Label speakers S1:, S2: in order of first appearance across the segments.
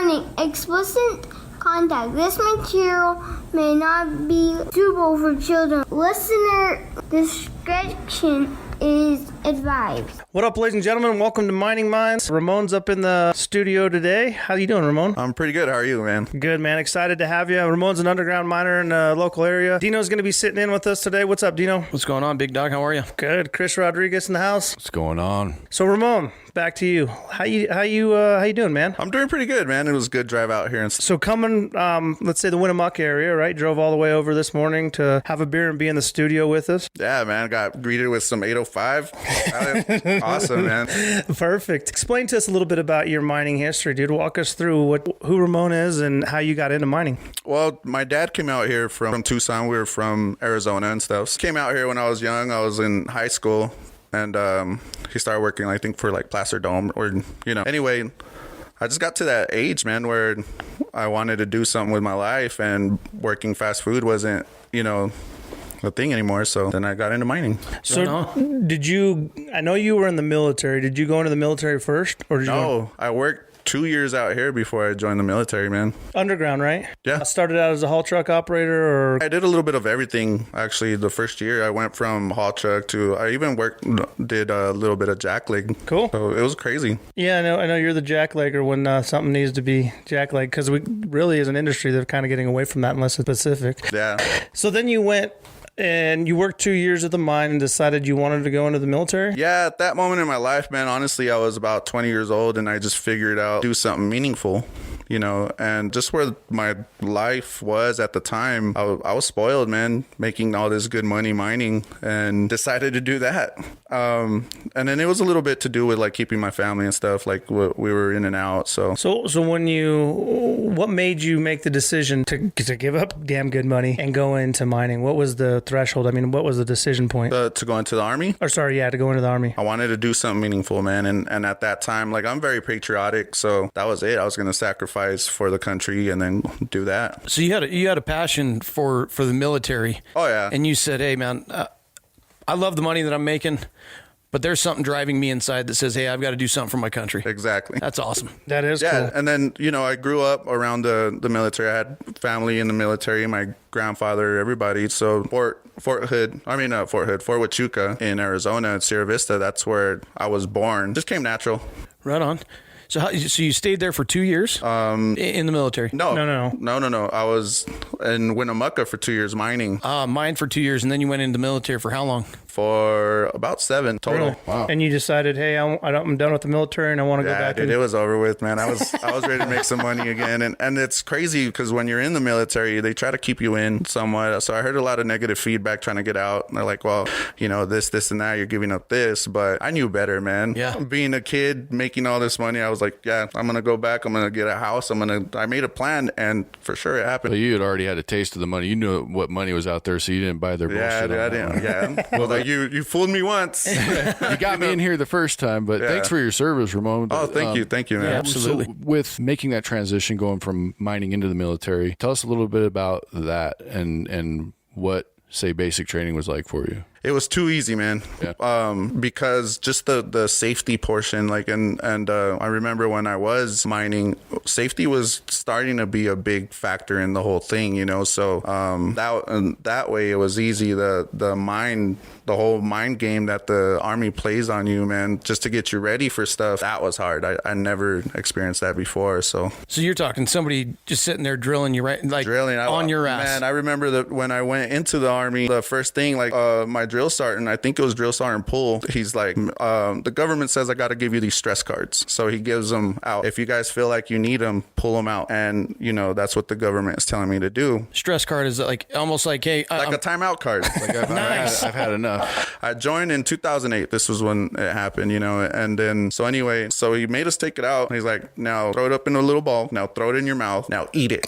S1: Warning, explicit content. This material may not be suitable for children. Listener discretion is advised.
S2: What up, ladies and gentlemen? Welcome to Mining Minds. Ramon's up in the studio today. How you doing, Ramon?
S3: I'm pretty good. How are you, man?
S2: Good, man. Excited to have you. Ramon's an underground miner in the local area. Dino's going to be sitting in with us today. What's up, Dino?
S4: What's going on, big dog? How are you?
S2: Good. Chris Rodriguez in the house.
S5: What's going on?
S2: So, Ramon, back to you. How you doing, man?
S3: I'm doing pretty good, man. It was a good drive out here.
S2: So coming, let's say the Winnemucca area, right? Drove all the way over this morning to have a beer and be in the studio with us.
S3: Yeah, man. Got greeted with some 805. Awesome, man.
S2: Perfect. Explain to us a little bit about your mining history, dude. Walk us through who Ramon is and how you got into mining.
S3: Well, my dad came out here from Tucson. We were from Arizona and stuff. Came out here when I was young. I was in high school. And he started working, I think, for like Placer Dome or, Anyway, I just got to that age, man, where I wanted to do something with my life, and working fast food wasn't, a thing anymore. So then I got into mining.
S2: So I know you were in the military. Did you go into the military first? Or did
S3: No, I worked 2 years out here before I joined the military, man.
S2: Underground, right?
S3: Yeah.
S2: I started out as a haul truck operator, or?
S3: I did a little bit of everything, actually. The first year, I went from haul truck to, I even did a little bit of jacklegging.
S2: Cool.
S3: So it was crazy.
S2: Yeah, I know you're the jacklegger when something needs to be jacklegged, because we really, as an industry, they're kind of getting away from that unless it's specific.
S3: Yeah.
S2: So then you went and you worked 2 years at the mine and decided you wanted to go into the military?
S3: Yeah, at that moment in my life, man, honestly, I was about 20 years old, and I just figured out do something meaningful, and just where my life was at the time, I was spoiled, man, making all this good money mining, and decided to do that. And then it was a little bit to do with like keeping my family and stuff, like we were in and out. So what made you make the decision to give up damn good money and go into mining? What was the threshold? I mean, what was the decision point? To go into the Army?
S2: To go into the Army.
S3: I wanted to do something meaningful, man. And at that time, like, I'm very patriotic. So that was it. I was going to sacrifice for the country and then do that.
S4: So you had a passion for the military.
S3: Oh, yeah.
S4: And you said, hey, man, I love the money that I'm making, but there's something driving me inside that says, hey, I've got to do something for my country.
S3: Exactly.
S4: That's awesome.
S2: That is cool.
S3: Yeah, and then, I grew up around the military. I had family in the military, my grandfather, everybody. So Fort Huachuca in Arizona, Sierra Vista, that's where I was born. Just came natural.
S4: Right on. So you stayed there for 2 years in the military?
S3: No. I was in Winnemucca for 2 years mining.
S4: Mined for 2 years, and then you went into the military for how long?
S3: For about 7 total.
S2: Really? Wow. And you decided, hey, I'm done with the military and I want to go back.
S3: Dude, it was over with, man. I was ready to make some money again. And it's crazy because when you're in the military, they try to keep you in somewhat. So I heard a lot of negative feedback trying to get out. And they're like, well, this and that, you're giving up this. But I knew better, man.
S4: Yeah.
S3: Being a kid, making all this money, I was like, yeah, I'm going to go back. I'm going to get a house. I made a plan, and for sure it happened.
S5: But you had already had a taste of the money. You knew what money was out there, so you didn't buy their bullshit.
S3: Yeah, I didn't. Yeah. Well, you fooled me once.
S5: You got me in here the first time, but thanks for your service, Ramon.
S3: Oh, thank you, man.
S4: Yeah, absolutely.
S5: So with making that transition, going from mining into the military, tell us a little bit about that and what, say, basic training was like for you.
S3: It was too easy, man.
S5: Yeah.
S3: Because just the safety portion, like, and I remember when I was mining, safety was starting to be a big factor in the whole thing, So that way it was easy. The whole mind game that the Army plays on you, man, just to get you ready for stuff, that was hard. I never experienced that before. So
S4: you're talking somebody just sitting there drilling you, right? Like
S3: drilling
S4: on your ass.
S3: Man, I remember that when I went into the Army, the first thing, like my drill sergeant, I think it was drill sergeant Poole, he's like, the government says I got to give you these stress cards. So he gives them out. If you guys feel like you need them, pull them out. And, that's what the government is telling me to do.
S4: Stress card is like almost like, hey,
S3: like a timeout card. Like
S4: I've
S5: had enough.
S3: I joined in 2008. This was when it happened, and then, so he made us take it out. He's like, now throw it up in a little ball. Now throw it in your mouth. Now eat it.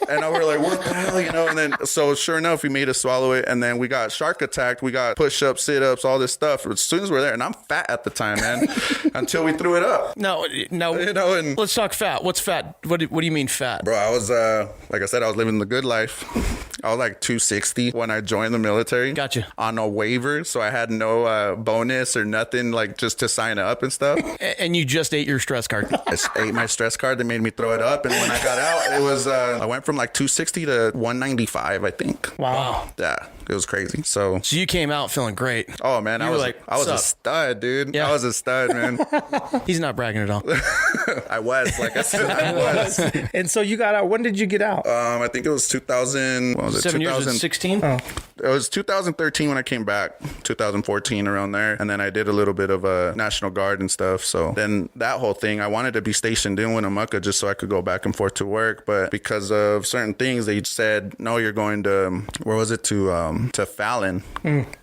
S3: And I were like, what the hell, and then, so sure enough, he made us swallow it. And then we got shark attacked. We got push-ups, sit-ups, all this stuff. As soon as we're there, and I'm fat at the time, man, until we threw it up.
S4: No, let's talk fat. What's fat? What do you mean fat?
S3: Bro, I was, like I said, I was living the good life. I was like 260 when I joined the military.
S4: Gotcha.
S3: On a waiver, so I had no bonus or nothing, like just to sign up and stuff.
S4: And you just ate your stress card.
S3: I ate my stress card. They made me throw it up, and when I got out, it was I went from like 260 to 195, I think.
S2: Wow.
S3: Yeah, it was crazy. So
S4: So you came out feeling great.
S3: oh man, I was
S4: "Sup?"
S3: a stud, dude.
S4: Yeah.
S3: I was a stud, man.
S4: He's not bragging at all.
S3: I was, like I said, I was.
S2: And so you got out. When did you get out?
S3: I think it was 2000. What was it?
S4: 7 years and 16?
S2: Oh.
S3: It was 2013 when I came back, 2014 around there. And then I did a little bit of a National Guard and stuff. So then that whole thing, I wanted to be stationed in Winnemucca just so I could go back and forth to work. But because of certain things, they said, no, you're going to, where was it? To Fallon.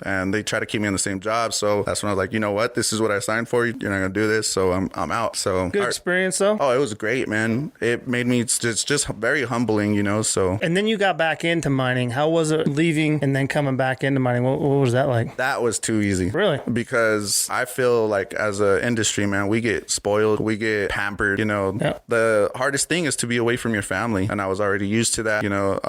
S3: And they tried to keep me in the same job. So that's when I was like, you know what? This is what I signed for. You're not going to do this. So I'm out. So
S2: Good experience, though.
S3: Oh, it was great, man. It made me just very humbling, you know, so.
S2: And then you got back into mining. How was it leaving and then coming back into mining? What was that like?
S3: That was too easy.
S2: Really?
S3: Because I feel like as an industry, man, we get spoiled, we get pampered, you know.
S2: Yeah.
S3: The hardest thing is to be away from your family. And I was already used to that, you know,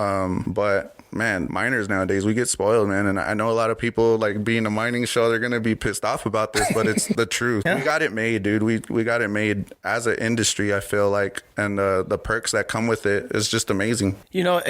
S3: but man, miners nowadays, we get spoiled, man. And I know a lot of people, like, being a mining show, they're going to be pissed off about this, but it's the truth. Yeah. We got it made, dude. We got it made as an industry, I feel like. And the perks that come with it is just amazing.
S4: You know,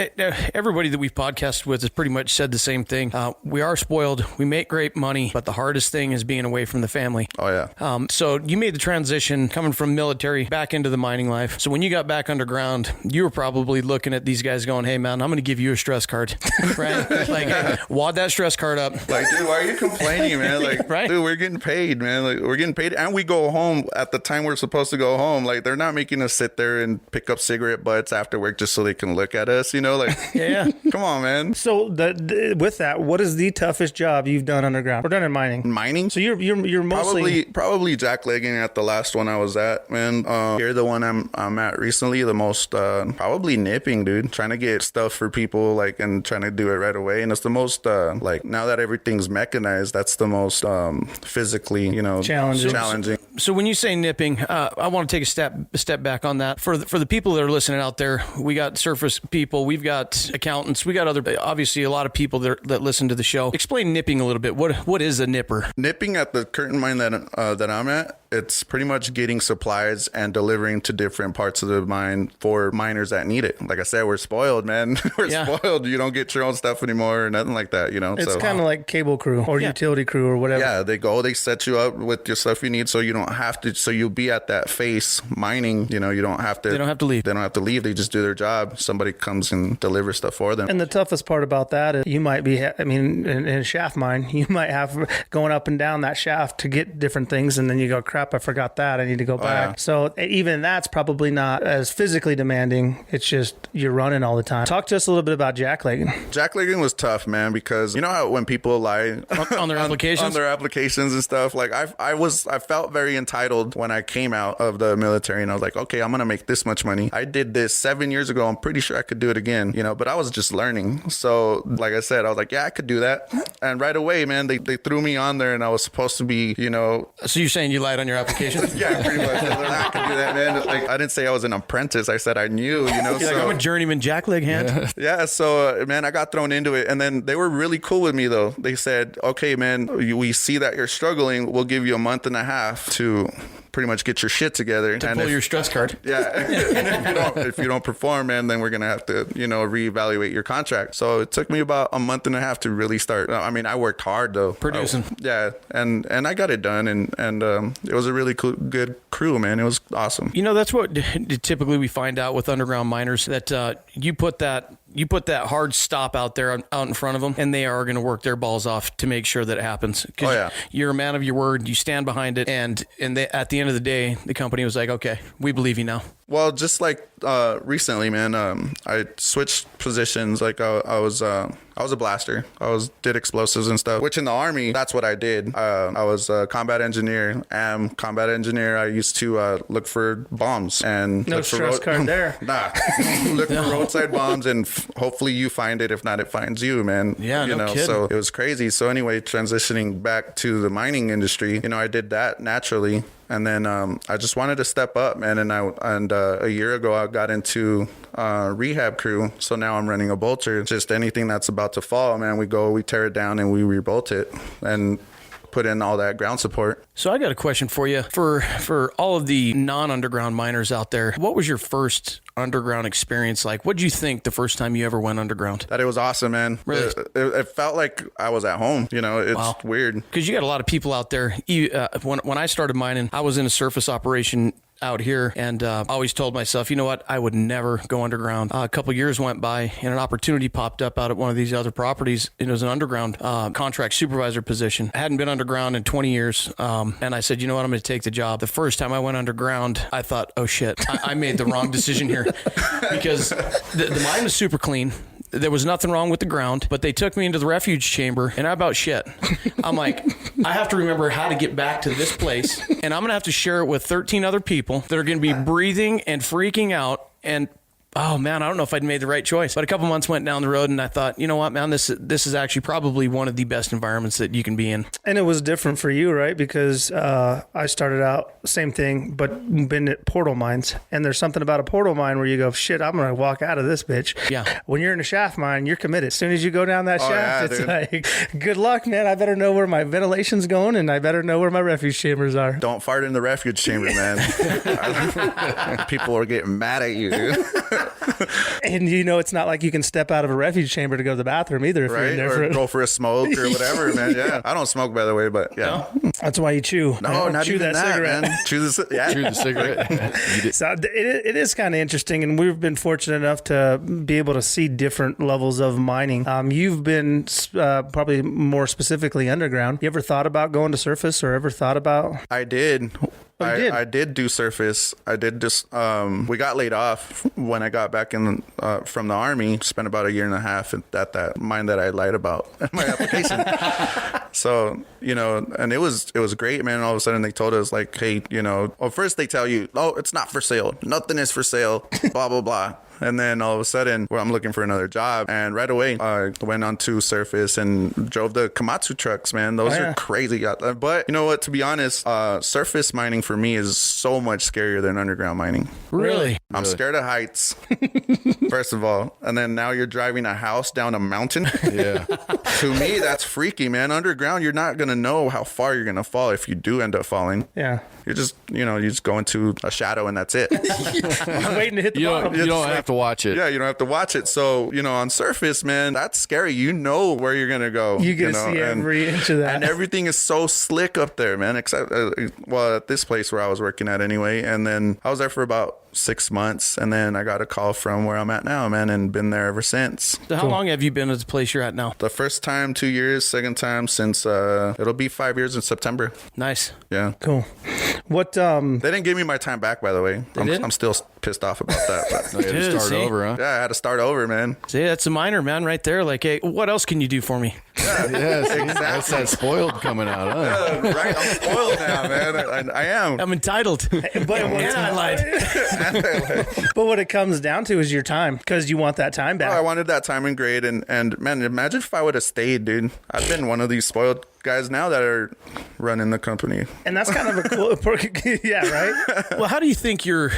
S4: everybody that we've podcasted with has pretty much said the same thing. We are spoiled. We make great money, but the hardest thing is being away from the family.
S3: Oh, yeah.
S4: So you made the transition coming from military back into the mining life. So when you got back underground, you were probably looking at these guys going, hey, man, I'm going to give you a stress card. Right? Like, wad that stress card up.
S3: Like, dude, why are you complaining, man? Like,
S4: right?
S3: Dude, we're getting paid, man. Like, we're getting paid, and we go home at the time we're supposed to go home. Like, they're not making us sit there and pick up cigarette butts after work just so they can look at us, you know? Like,
S2: Yeah.
S3: Come on, man.
S2: So with that, what is the toughest job you've done underground or done in mining?
S3: Mining?
S2: So you're mostly
S3: probably jacklegging at the last one I was at, man. Here, the one I'm at recently, the most probably nipping, dude. Trying to get stuff for people, like, and trying to do it right away. And it's the most like, now that everything's mechanized, that's the most physically, you know, challenging.
S4: So when you say nipping, I want to take a step back on that. For the people that are listening out there, we got surface people, we've got accountants, we got obviously a lot of people that listen to the show. Explain nipping a little bit. What is a nipper?
S3: Nipping at the current mine that I'm at, it's pretty much getting supplies and delivering to different parts of the mine for miners that need it. Like I said, we're spoiled, man. We're spoiled. You don't get your own stuff anymore or nothing like that, you know?
S2: It's kind of like cable crew or utility crew or whatever.
S3: Yeah, they set you up with your stuff you need so you don't have to, so you'll be at that face mining, you know, you don't have to.
S4: They don't have to leave.
S3: They don't have to leave. They just do their job. Somebody comes and delivers stuff for them.
S2: And the toughest part about that is you might be, in a shaft mine, you might have going up and down that shaft to get different things. And then you go, crap, I forgot that. I need to go back. Yeah. So even that's probably not as physically demanding. It's just you're running all the time. Talk to us a little bit about jacklegging.
S3: Jacklegging was tough, man, because you know how when people lie
S4: on their applications,
S3: on their applications and stuff, like I felt very entitled when I came out of the military, and I was like, okay, I'm gonna make this much money. I did this 7 years ago. I'm pretty sure I could do it again, you know, but I was just learning. So like I said, I was like, yeah, I could do that. And right away, man, they threw me on there, and I was supposed to be, you know.
S4: So you're saying you lied on your application?
S3: Yeah, pretty much. I could do that, man. Like, I didn't say I was an apprentice. I said I knew, you know.
S4: So, like, I'm a journeyman jackleg hand.
S3: Yeah. So man, I got thrown into it, and then they were really cool with me though. They said, okay, man, we see that you're struggling. We'll give you a month and a half to pretty much get your shit together
S4: to pull your stress card.
S3: Yeah. And if you don't perform, man, then we're gonna have to, you know, reevaluate your contract. So it took me about a month and a half to really start. I mean, I worked hard though,
S4: producing.
S3: And I got it done, and it was a really good crew, man. It was awesome.
S4: You know, that's what typically we find out with underground miners, that you put that hard stop out there out in front of them, and they are going to work their balls off to make sure that it happens.
S3: Oh, yeah.
S4: You're a man of your word. You stand behind it. And they, at the end of the day, the company was like, okay, we believe you now.
S3: Well, just like recently, man, I switched positions. Like I was a blaster. Did explosives and stuff, which in the Army, that's what I did. I was a combat engineer. I used to look for bombs and
S2: no stress card there.
S3: Nah, look for roadside bombs, and hopefully you find it. If not, it finds you, man.
S4: Yeah,
S3: you know.
S4: Kidding.
S3: So it was crazy. So anyway, transitioning back to the mining industry, you know, I did that naturally. And then I just wanted to step up, man. And a year ago, I got into rehab crew. So now I'm running a bolter. Just anything that's about to fall, man, we tear it down and we rebolt it and put in all that ground support.
S4: So I got a question for you. For all of the non-underground miners out there, what was your first underground experience like? What did you think the first time you ever went underground?
S3: That it was awesome, man.
S4: Really?
S3: It felt like I was at home. You know, it's weird.
S4: Because you got a lot of people out there. When I started mining, I was in a surface operation out here, and always told myself, you know what, I would never go underground. A couple years went by, and an opportunity popped up out at one of these other properties. It was an underground contract supervisor position. I hadn't been underground in 20 years, and I said, you know what, I'm going to take the job. The first time I went underground, I thought, oh shit, I made the wrong decision here, because the mine was super clean. There was nothing wrong with the ground, but they took me into the refuge chamber, and I about shit. I'm like, I have to remember how to get back to this place, and I'm going to have to share it with 13 other people that are going to be breathing and freaking out. And oh man, I don't know if I'd made the right choice. But a couple months went down the road, and I thought, you know what, man, this is actually probably one of the best environments that you can be in.
S2: And it was different for you, right? Because I started out same thing, but been at portal mines. And there's something about a portal mine where you go, shit, I'm going to walk out of this bitch.
S4: Yeah.
S2: When you're in a shaft mine, you're committed. As soon as you go down that shaft, it's
S3: dude.
S2: like, good luck, man. I better know where my ventilation's going, and I better know where my refuge chambers are.
S3: Don't fart in the refuge chamber, man. People are getting mad at you, dude.
S2: And you know, it's not like you can step out of a refuge chamber to go to the bathroom either if you're in
S3: Right?
S2: there
S3: Or go for a smoke or whatever, man. Yeah. I don't smoke, by the way, but yeah.
S2: That's why you chew.
S3: No, not
S2: chew
S3: even that,
S2: cigarette.
S3: man. Chew the cigarette.
S2: So it is kind of interesting, and we've been fortunate enough to be able to see different levels of mining. You've been probably more specifically underground. You ever thought about going to surface, or ever thought about?
S3: I did.
S2: Oh, you did?
S3: I did do surface. I did just, we got laid off when I got back in from the Army. Spent about a year and a half at that mine that I lied about in my application. So, you know, and it was great, man. All of a sudden they told us like, hey, you know, well, first they tell you, oh, it's not for sale. Nothing is for sale, blah, blah, blah. And then all of a sudden, I'm looking for another job. And right away, I went on to surface and drove the Komatsu trucks, man. Those are crazy. But you know what? To be honest, surface mining for me is so much scarier than underground mining.
S4: Really?
S3: I'm scared of heights, first of all. And then now you're driving a house down a mountain.
S5: Yeah.
S3: To me, that's freaky, man. Underground, you're not going to know how far you're going to fall if you do end up falling.
S2: Yeah.
S3: You're just, you just go into a shadow and that's it.
S2: I'm waiting to hit the bottom.
S5: You don't have to watch it.
S3: Yeah, you don't have to watch it. So, on surface, man, that's scary. You know where you're going to go.
S2: You get to see every inch of that.
S3: And everything is so slick up there, man. Except, at this place where I was working at anyway. And then I was there for about 6 months. And then I got a call from where I'm at now, man, and been there ever since.
S4: So how long have you been at the place you're at now?
S3: The first time, 2 years. Second time since, it'll be 5 years in September.
S4: Nice.
S3: Yeah.
S2: Cool. What,
S3: They didn't give me my time back, by the way. I'm still pissed off about that. But
S5: You had to start over, huh?
S3: yeah, I had to start over, man.
S4: See, that's a miner, man, right there. Like, hey, what else can you do for me?
S5: Yes, that's that spoiled coming out, huh?
S3: Right, I'm spoiled now, man. I am.
S4: I'm entitled.
S2: but
S4: I lied.
S2: But what it comes down to is your time, because you want that time back.
S3: I wanted that time and grade, and man, imagine if I would have stayed, dude. I've been one of these spoiled guys now that are running the company.
S2: And that's kind of a cool, yeah, right?
S4: Well, how do you think your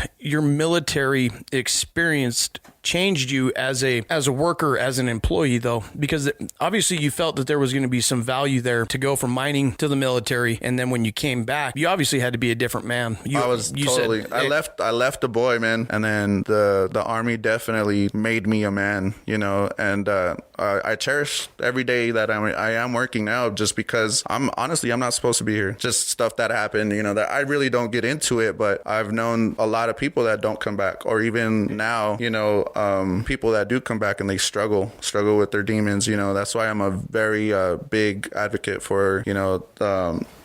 S4: military experience changed you as a worker, as an employee, though? Because obviously you felt that there was going to be some value there to go from mining to the military, and then when you came back, you obviously had to be a different man.
S3: I left the boy, man, and then the Army definitely made me a man, and I cherish every day that I am working now, just because I'm not supposed to be here. Just stuff that happened, that I really don't get into it, but I've known a lot of people that don't come back, or even now, people that do come back and they struggle with their demons. That's why I'm a very big advocate for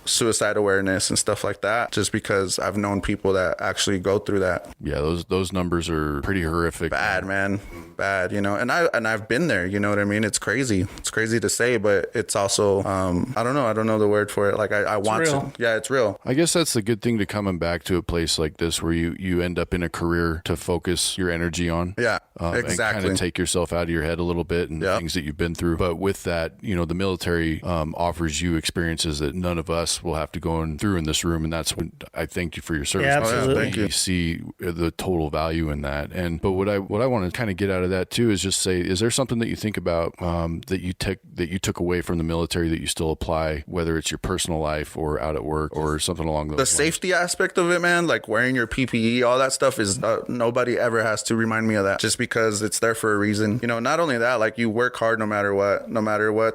S3: suicide awareness and stuff like that, just because I've known people that actually go through that.
S5: Yeah, those numbers are pretty horrific.
S3: Bad, man. Bad, and I've been there, you know what I mean? It's crazy to say, but it's also I don't know the word for it. Like I want to. Yeah, it's real.
S5: I guess that's the good thing to coming back to a place like this where you end up in a career to focus your energy on.
S3: Yeah,
S5: exactly. And kind of take yourself out of your head a little bit and things that you've been through. But with that, the military offers you experiences that none of us us will have to go through in this room. And that's when I thank you for your service.
S2: Yeah,
S5: because
S2: absolutely.
S3: Thank you.
S5: You see the total value in that. But what I want to kind of get out of that too is just say, is there something that you think about that you took away from the military that you still apply, whether it's your personal life or out at work or something along those lines?
S3: The safety aspect of it, man, like wearing your PPE, all that stuff is nobody ever has to remind me of that, just because it's there for a reason. You know, not only that, like you work hard no matter what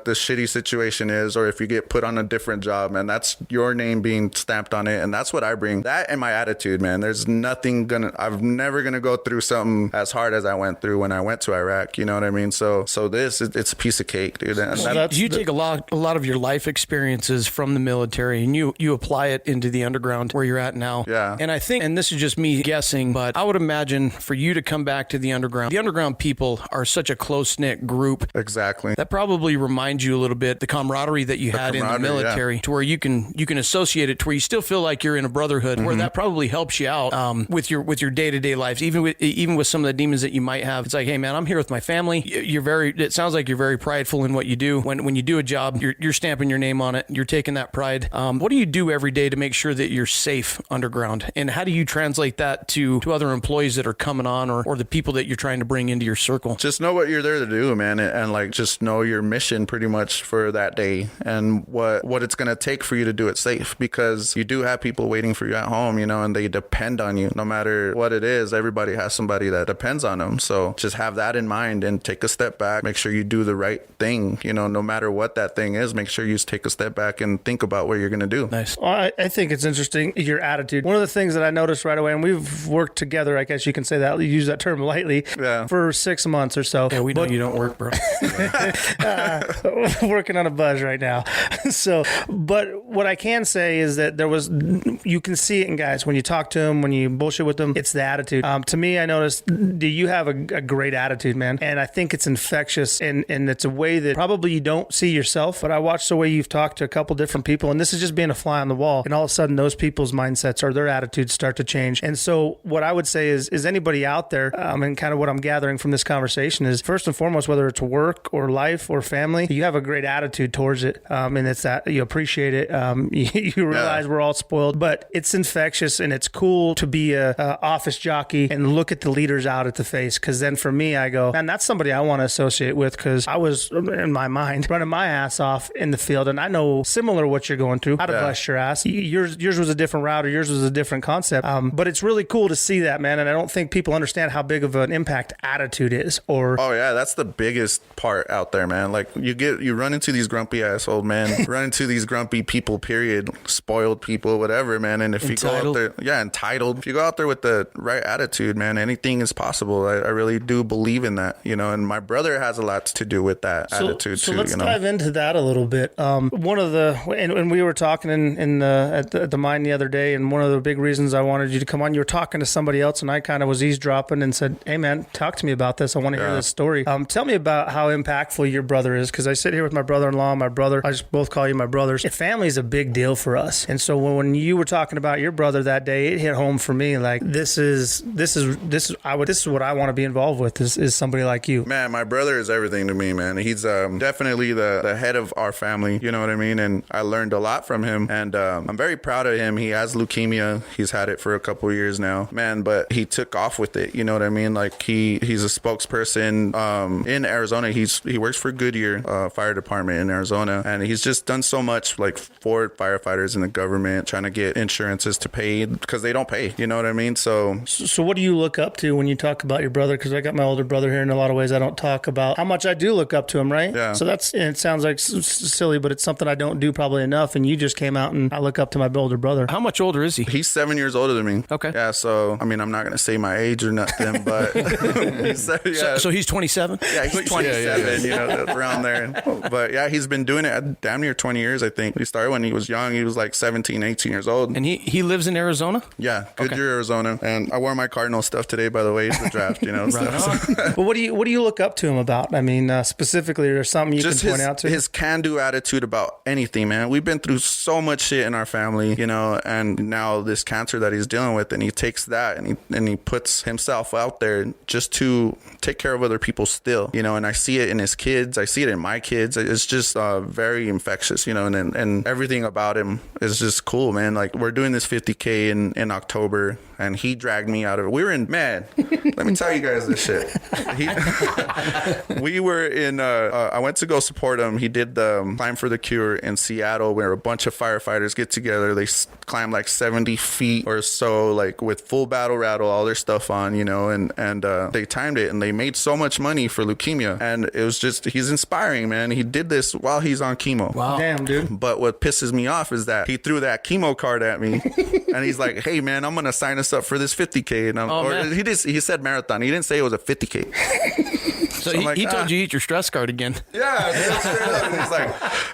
S3: the shitty situation is, or if you get put on a different job, man, that's your name being stamped on it. And that's what I bring, that and my attitude, man. There's nothing I'm never gonna go through something as hard as I went through when I went to Iraq. You know what I mean? So it's a piece of cake, dude. And
S4: You take a lot of your life experiences from the military and you apply it into the underground where you're at now.
S3: Yeah.
S4: And I think, and this is just me guessing, but I would imagine for you to come back to the underground people are such a close-knit group.
S3: Exactly.
S4: That probably reminds you a little bit the camaraderie that you had in the military, to where you can associate it to where you still feel like you're in a brotherhood, where that probably helps you out with your day-to-day lives, even with some of the demons that you might have. It's like, hey man, I'm here with my family. It sounds like you're very prideful in what you do. When you do a job, you're stamping your name on it. You're taking that pride. What do you do every day to make sure that you're safe underground? And how do you translate that to other employees that are coming on or the people that you're trying to bring into your circle?
S3: Just know what you're there to do, man, and like just know your mission pretty much for that day and what it's going to take for you to do it safe, because you do have people waiting for you at home, you know, and they depend on you no matter what it is. Everybody has somebody that depends on them. So just have that in mind and take a step back. Make sure you do the right thing, you know, no matter what that thing is. Make sure you just take a step back and think about what you're going to do.
S4: Nice.
S2: Well, I think it's interesting, your attitude. One of the things that I noticed right away, and we've worked together, I guess you can say that, you use that term lightly, for 6 months or so.
S4: Yeah, we know you don't work, bro.
S2: Working on a buzz right now. But what I can say is that you can see it in guys when you talk to them, when you bullshit with them, it's the attitude. To me, I noticed, you have a great attitude, man. And I think it's infectious, and it's a way that probably you don't see yourself, but I watched the way you've talked to a couple different people, and this is just being a fly on the wall. And all of a sudden, those people's mindsets or their attitudes start to change. And so what I would say is anybody out there, and kind of what I'm gathering from this conversation is, first and foremost, whether it's work or life or family, you have a great attitude towards it. And it's that you appreciate it. You realize we're all spoiled, but it's infectious, and it's cool to be a office jockey and look at the leaders out at the face. Cause then for me, I go, man, that's somebody I want to associate with, because I was in my mind running my ass off in the field, and I know similar what you're going through. I'd have blessed your ass. Yours was a different route, or yours was a different concept. But it's really cool to see that, man. And I don't think people understand how big of an impact attitude is. Oh
S3: yeah, that's the biggest part out there, man. Like you run into these grumpy ass old men, run into these grumpy people, period, spoiled people, whatever, man. And if you go out there, entitled. If you go out there with the right attitude, man, anything is possible. I really do believe in that, you know. And my brother has a lot to do with that attitude too. So
S2: let's dive into that a little bit. One of the and we were talking at the mine the other day, and one of the big reasons I wanted you to come on, you were talking to somebody else, and I kind of was eavesdropping and said, "Hey, man, talk to me about this. I want to hear this story. Tell me about how impactful your brother is, because I sit here with my brother-in-law, my brother. I just both call you my brothers. Family is a big deal for us, and so when you were talking about your brother that day, it hit home for me. Like this is what I want to be involved with. Is somebody like you,
S3: man. My brother is everything to me, man. He's definitely the head of our family. You know what I mean? And I learned a lot from him, and I'm very proud of him. He has leukemia. He's had it for a couple of years now, man. But he took off with it. You know what I mean? Like he's a spokesperson in Arizona. He works for Goodyear Fire Department in Arizona, and he's just done so much, like for firefighters in the government, trying to get insurances to pay because they don't pay. You know what I mean? So
S2: what do you look up to when you talk about your brother? Because I got my older brother here, in a lot of ways I don't talk about how much I do look up to him, right?
S3: Yeah.
S2: So it sounds like silly, but it's something I don't do probably enough. And you just came out, and I look up to my older brother.
S4: How much older is he?
S3: He's 7 years older than me.
S4: Okay.
S3: Yeah. So I mean, I'm not gonna say my age or nothing, but
S4: So he's 27.
S3: Yeah, he's 27. You know, around there. But yeah, he's been doing it damn near 20 years, I think. He started when he was young. He was like 17, 18 years old.
S4: And he lives in Arizona?
S3: Yeah, Goodyear, Arizona. And I wore my Cardinal stuff today, by the way, to the draft, you know.
S2: Right. Well, what do you look up to him about? I mean, specifically, there's something you can point out to?
S3: His can-do attitude about anything, man. We've been through so much shit in our family, you know, and now this cancer that he's dealing with, and he takes that and he puts himself out there just to take care of other people still, you know. And I see it in his kids. I see it in my kids. It's just very infectious, you know. And everything about him is just cool, man. Like, we're doing this 50K in October, and he dragged me out of it. We were in, man, let me tell you guys this shit. We were in, I went to go support him. He did the Climb for the Cure in Seattle, where a bunch of firefighters get together. They climb like 70 feet or so, like with full battle rattle, all their stuff on, you know, and they timed it, and they made so much money for leukemia. And it was just, he's inspiring, man. He did this while he's on chemo.
S4: Wow.
S2: Damn, dude.
S3: But what pisses me off is that he threw that chemo card at me, and he's like, "Hey, man, I'm gonna sign us up for this 50K." And he said marathon. He didn't say it was a 50K.
S4: So he told you eat your stress card again.
S3: Yeah, straight up. And he's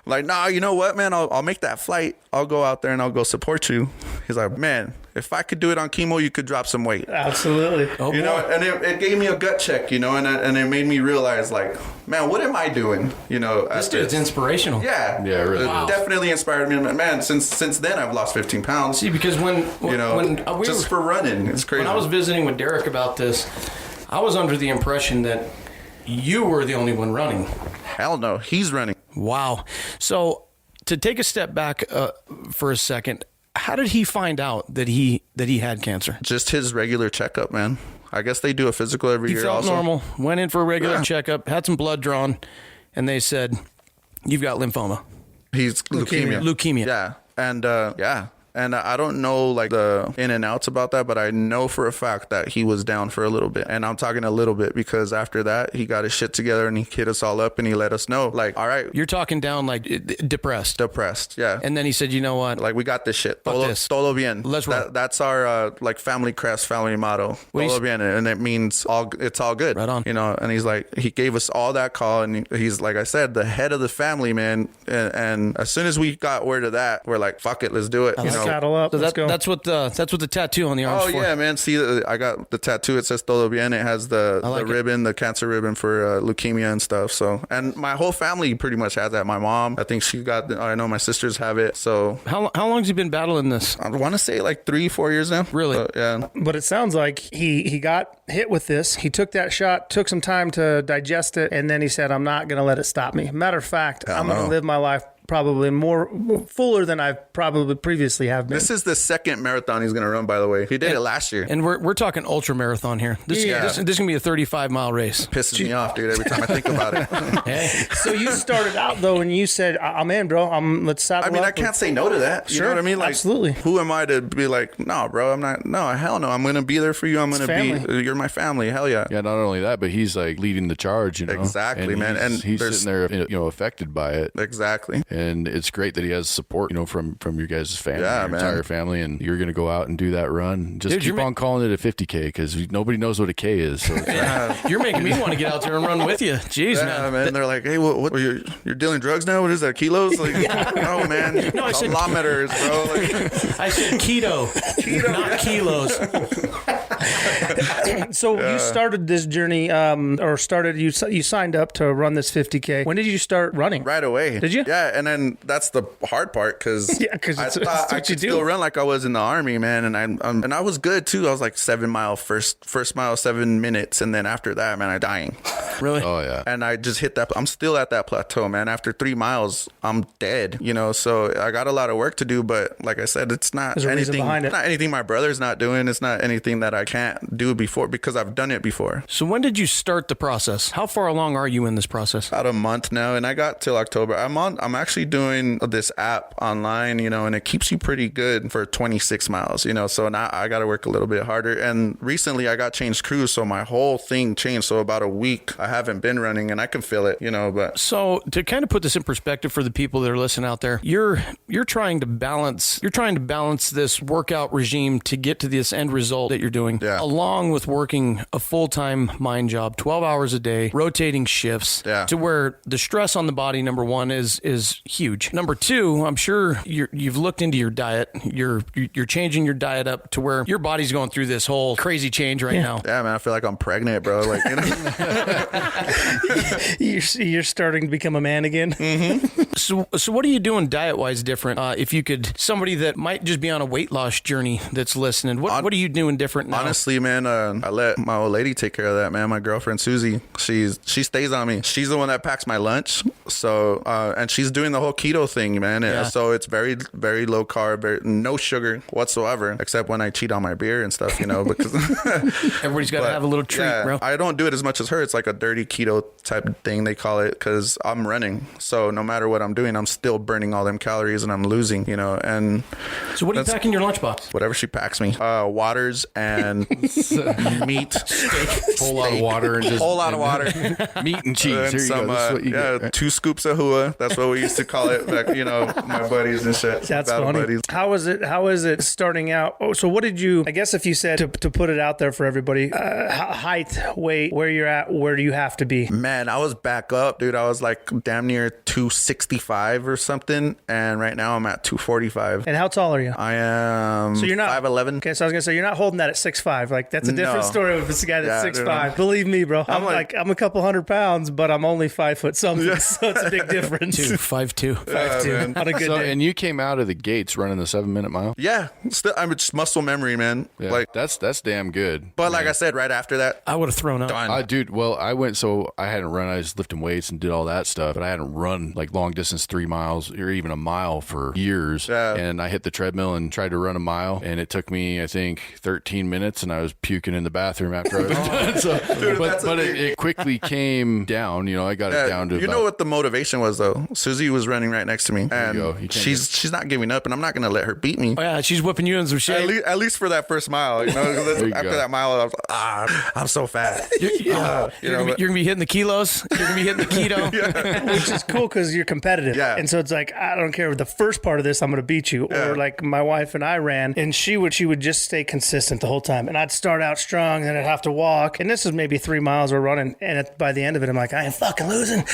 S3: like, nah, you know what, man? I'll make that flight. I'll go out there and I'll go support you. He's like, man, if I could do it on chemo, you could drop some weight.
S2: Absolutely.
S4: Oh,
S3: you know, and it gave me a gut check, you know, and it made me realize, like, man, what am I doing? You know,
S4: this dude's inspirational.
S3: Yeah,
S5: really.
S3: It definitely inspired me, man. Since then, I've lost 15 pounds.
S4: See, because when
S3: just for running, it's crazy.
S4: When I was visiting with Derek about this, I was under the impression that you were the only one running.
S3: Hell no, he's running.
S4: Wow. So to take a step back for a second, how did he find out that he had cancer?
S3: Just his regular checkup, man. I guess they do a physical every year.
S4: He felt
S3: also
S4: normal, went in for a regular checkup, had some blood drawn, and they said, "You've got lymphoma."
S3: He's leukemia.
S4: Yeah.
S3: And I don't know like the in and outs about that, but I know for a fact that he was down for a little bit. And I'm talking a little bit because after that, he got his shit together and he hit us all up and he let us know, like, all right.
S4: You're talking down like depressed.
S3: Yeah.
S4: And then he said, you know what?
S3: Like, we got this shit.
S4: This.
S3: Todo bien.
S4: Let's roll.
S3: That's our like family crest, family motto. Todo bien. And it means it's all good.
S4: Right on.
S3: You know, and he's like, he gave us all that call, and he's, like I said, the head of the family, man. And as soon as we got word of that, we're like, fuck it, let's do it.
S2: Saddle up.
S4: So
S2: Let's go.
S4: That's what the tattoo on the arm's for.
S3: Oh yeah, man. See, I got the tattoo. It says Todo Bien. It has the ribbon, the cancer ribbon for leukemia and stuff. So, and my whole family pretty much has that. My mom, I think she got. I know my sisters have it. So,
S4: how long has he been battling this?
S3: I want to say like 3-4 years now.
S4: Really?
S3: Yeah.
S2: But it sounds like he got hit with this. He took that shot, took some time to digest it, and then he said, "I'm not going to let it stop me. Matter of fact, I'm going to live my life probably more fuller than I probably previously have been."
S3: This is the second marathon he's going to run, by the way. He did it last year.
S4: And we're talking ultra marathon here. This is going to be a 35-mile race.
S3: Pisses me off, dude, every time I think about it.
S4: Hey.
S2: So you started out though, and you said, "I'm in, bro. Let's saddle
S3: I mean,
S2: up."
S3: I can't say no to that. You know what I mean? Like,
S2: absolutely.
S3: Who am I to be like, no, bro, I'm not. No, hell no. I'm going to be there for you. I'm going to be. You're my family. Hell yeah.
S5: Yeah, not only that, but he's like leading the charge, you know.
S3: Exactly, man. And
S5: he's sitting there, you know, affected by it.
S3: Exactly.
S5: And it's great that he has support, you know, from your guys' family,
S3: your
S5: entire family, and you're going to go out and do that run. Just
S4: Dude,
S5: keep on calling it a 50K because nobody knows what a K is. So
S4: You're making me want to get out there and run with you. Jeez, man.
S3: They're like, hey, what you're dealing drugs now? What is that, kilos? Like, no, man.
S4: No, I said
S3: kilometers, bro. Like,
S4: I said keto, not kilos.
S2: So you started this journey, you signed up to run this 50K. When did you start running?
S3: right away.
S2: Did you?
S3: Yeah, and then that's the hard part because I thought I could still run like I was in the army, man, and I was good too. I was like 7 mile first mile 7 minutes, and then after that, man, I'm dying.
S4: Really?
S5: oh yeah.
S3: And I just hit that. I'm still at that plateau, man. After 3 miles, I'm dead. You know, so I got a lot of work to do. But like I said, it's not anything behind it. Not anything my brother's not doing. It's not anything that I can't do before because I've done it before.
S4: So when did you start the process? How far along are you in this process?
S3: About a month now, and I got till October. I'm actually doing this app online, you know, and it keeps you pretty good for 26 miles, you know. So now I got to work a little bit harder. And recently I got changed crews, so my whole thing changed. So about a week I haven't been running, and I can feel it, you know. But
S4: so to kind of put this in perspective for the people that are listening out there, you're trying to balance this workout regime to get to this end result that you're doing, along with working a full-time mind job, 12 hours a day, rotating shifts, to where the stress on the body, number one, is huge. Number two, I'm sure you've looked into your diet. You're changing your diet up to where your body's going through this whole crazy change right now.
S3: Yeah, man, I feel like I'm pregnant, bro. Like, you know.
S2: You're starting to become a man again.
S3: Mm-hmm.
S4: So what are you doing diet-wise different? If you could, somebody that might just be on a weight loss journey that's listening, what are you doing different now?
S3: Honestly, man, I let my old lady take care of that, man. My girlfriend, Susie, she stays on me. She's the one that packs my lunch. So, and she's doing the whole keto thing, man.
S4: Yeah.
S3: So it's very, very low carb, no sugar whatsoever, except when I cheat on my beer and stuff, because
S4: Everybody's got to have a little treat, bro.
S3: I don't do it as much as her. It's like a dirty keto type thing, they call it, because I'm running. So no matter what I'm doing, I'm still burning all them calories and I'm losing, and
S4: So what do you pack in your lunchbox?
S3: whatever she packs me, waters and meat,
S5: Whole lot of water and just
S3: whole lot of water,
S5: meat and cheese.
S3: and
S5: Here you
S3: some,
S5: go. This is what you get.
S3: 2 scoops of hua. That's what we used to call it back, my buddies and shit.
S2: That's
S3: Battle
S2: funny.
S3: buddies.
S2: How is it starting out? Oh, so what did you, I guess if you said to put it out there for everybody, height, weight, where you're at, where do you have to be?
S3: Man, I was back up, dude. I was like damn near 265 or something, and right now I'm at 245.
S2: And how tall are you?
S3: I am
S2: So you're not
S3: 5'11".
S2: Okay, so I was gonna say you're not holding that at 6'5". Like that's a different
S3: No.
S2: story if it's a guy that's
S3: Yeah, dude.
S2: 6'5". Believe me, bro. I'm
S3: like-
S2: I'm a couple hundred pounds, but I'm only 5 foot something. So it's a big difference.
S4: 5'2".
S2: 5'2".
S3: man.
S2: On a good
S5: So,
S2: day.
S5: and you came out of the gates running the 7-minute mile.
S3: Yeah, still, I'm just muscle memory, man.
S5: Yeah,
S3: Like,
S5: that's damn good.
S3: but like I said, right after that,
S4: I would have thrown up.
S3: done.
S5: Dude, well, I went, so I hadn't run, I was lifting weights and did all that stuff, but I hadn't run like long distance 3 miles or even a mile for years.
S3: Yeah.
S5: And I hit the treadmill and tried to run a mile, and it took me, I think, 13 minutes, and I was puking in the bathroom after I was done. So, but it quickly came down, I got it down to
S3: you
S5: about,
S3: know what the motivation was though? Susie was running right next to me, and
S5: go. You can't
S3: she's not giving up, and I'm not gonna let her beat me.
S4: Oh, yeah, she's whipping you in some shape.
S3: At least for that first mile, 'cause
S5: There you
S3: after
S5: go.
S3: that mile, I was like, I'm so fat.
S4: You're gonna be hitting the kilos. You're gonna be hitting the keto.
S2: Which is cool because you're competitive.
S3: Yeah.
S2: And so it's like, I don't care. The first part of this, I'm going to beat you.
S3: Yeah.
S2: Or like my wife and I ran, and she would just stay consistent the whole time. And I'd start out strong, then I'd have to walk. And this is maybe 3 miles we're running. And by the end of it, I'm like, I am fucking losing.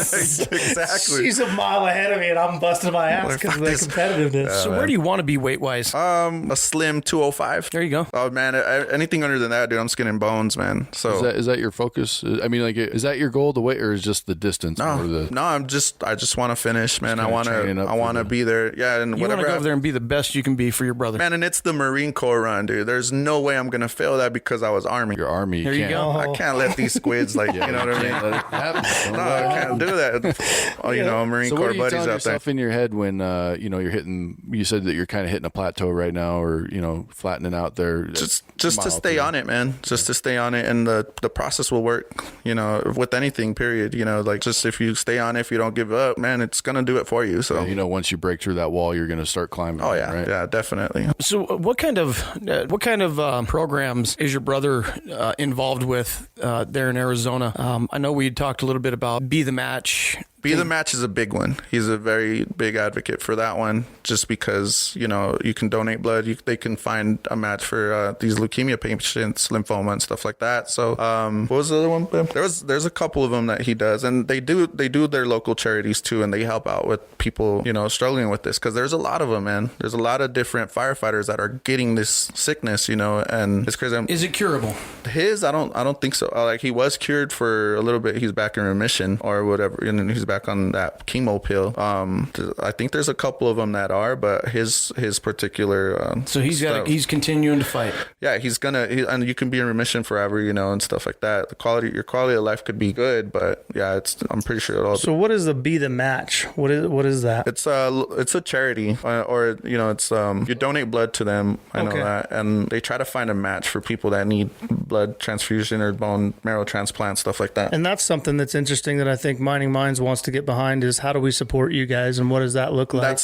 S3: Exactly.
S2: She's a mile ahead of me, and I'm busting my ass because of the competitiveness.
S4: So where do you want to be weight wise?
S3: A slim 205.
S4: There you go.
S3: Oh man, anything under than that, dude, I'm skin and bones, man. So
S5: is that your focus? I mean, like, is that your goal, the weight, or is just the distance? Or the,
S3: no, I just want to finish, man. I
S5: training up
S3: want to
S5: for
S3: be there. Yeah, and
S4: You want to
S3: whatever.
S4: go over there and be the best you can be for your brother.
S3: Man, and it's the Marine Corps run, dude. There's no way I'm gonna fail that because I was Army.
S5: your army.
S4: There you
S5: can't-
S4: go.
S3: I can't let these squids like you know what I mean.
S5: Can't let it happen.
S3: No, I can't do that. Oh, Marine
S5: So
S3: Corps
S5: what are you
S3: buddies
S5: telling
S3: out there.
S5: yourself in your head when you're hitting? You said that you're kind of hitting a plateau right now, or flattening out there.
S3: Just to stay on it, man. Just to stay on it, and the process will work. With anything, period. Like just if you stay on it, if you don't give up, man, it's gonna do it for you. So
S5: Once you break through that wall, you're going to start climbing.
S3: oh yeah,
S5: right?
S3: yeah, definitely.
S4: So what kind of programs is your brother involved with there in Arizona? I know we talked a little bit about Be the Match.
S3: Be the Match is a big one. He's a very big advocate for that one, just because you can donate blood. They can find a match for these leukemia patients, lymphoma, and stuff like that. So, what was the other one? There's a couple of them that he does, and they do their local charities too, and they help out with people struggling with this, because there's a lot of them, man. There's a lot of different firefighters that are getting this sickness, and it's crazy.
S4: Is it curable?
S3: I don't think so. Like he was cured for a little bit. He's back in remission or whatever, and he's back on that chemo pill. I think there's a couple of them that are, but his particular.
S4: So he's continuing to fight.
S3: Yeah, and you can be in remission forever, and stuff like that. Your quality of life could be good, but yeah, I'm pretty sure it'll.
S2: So what is the Be the Match? What is that?
S3: It's a charity, or it's you donate blood to them. I know
S2: Okay.
S3: that, and they try to find a match for people that need blood transfusion or bone marrow transplant, stuff like that.
S2: And that's something that's interesting that I think Mining Minds wants to get behind is how do we support you guys and what does that look like?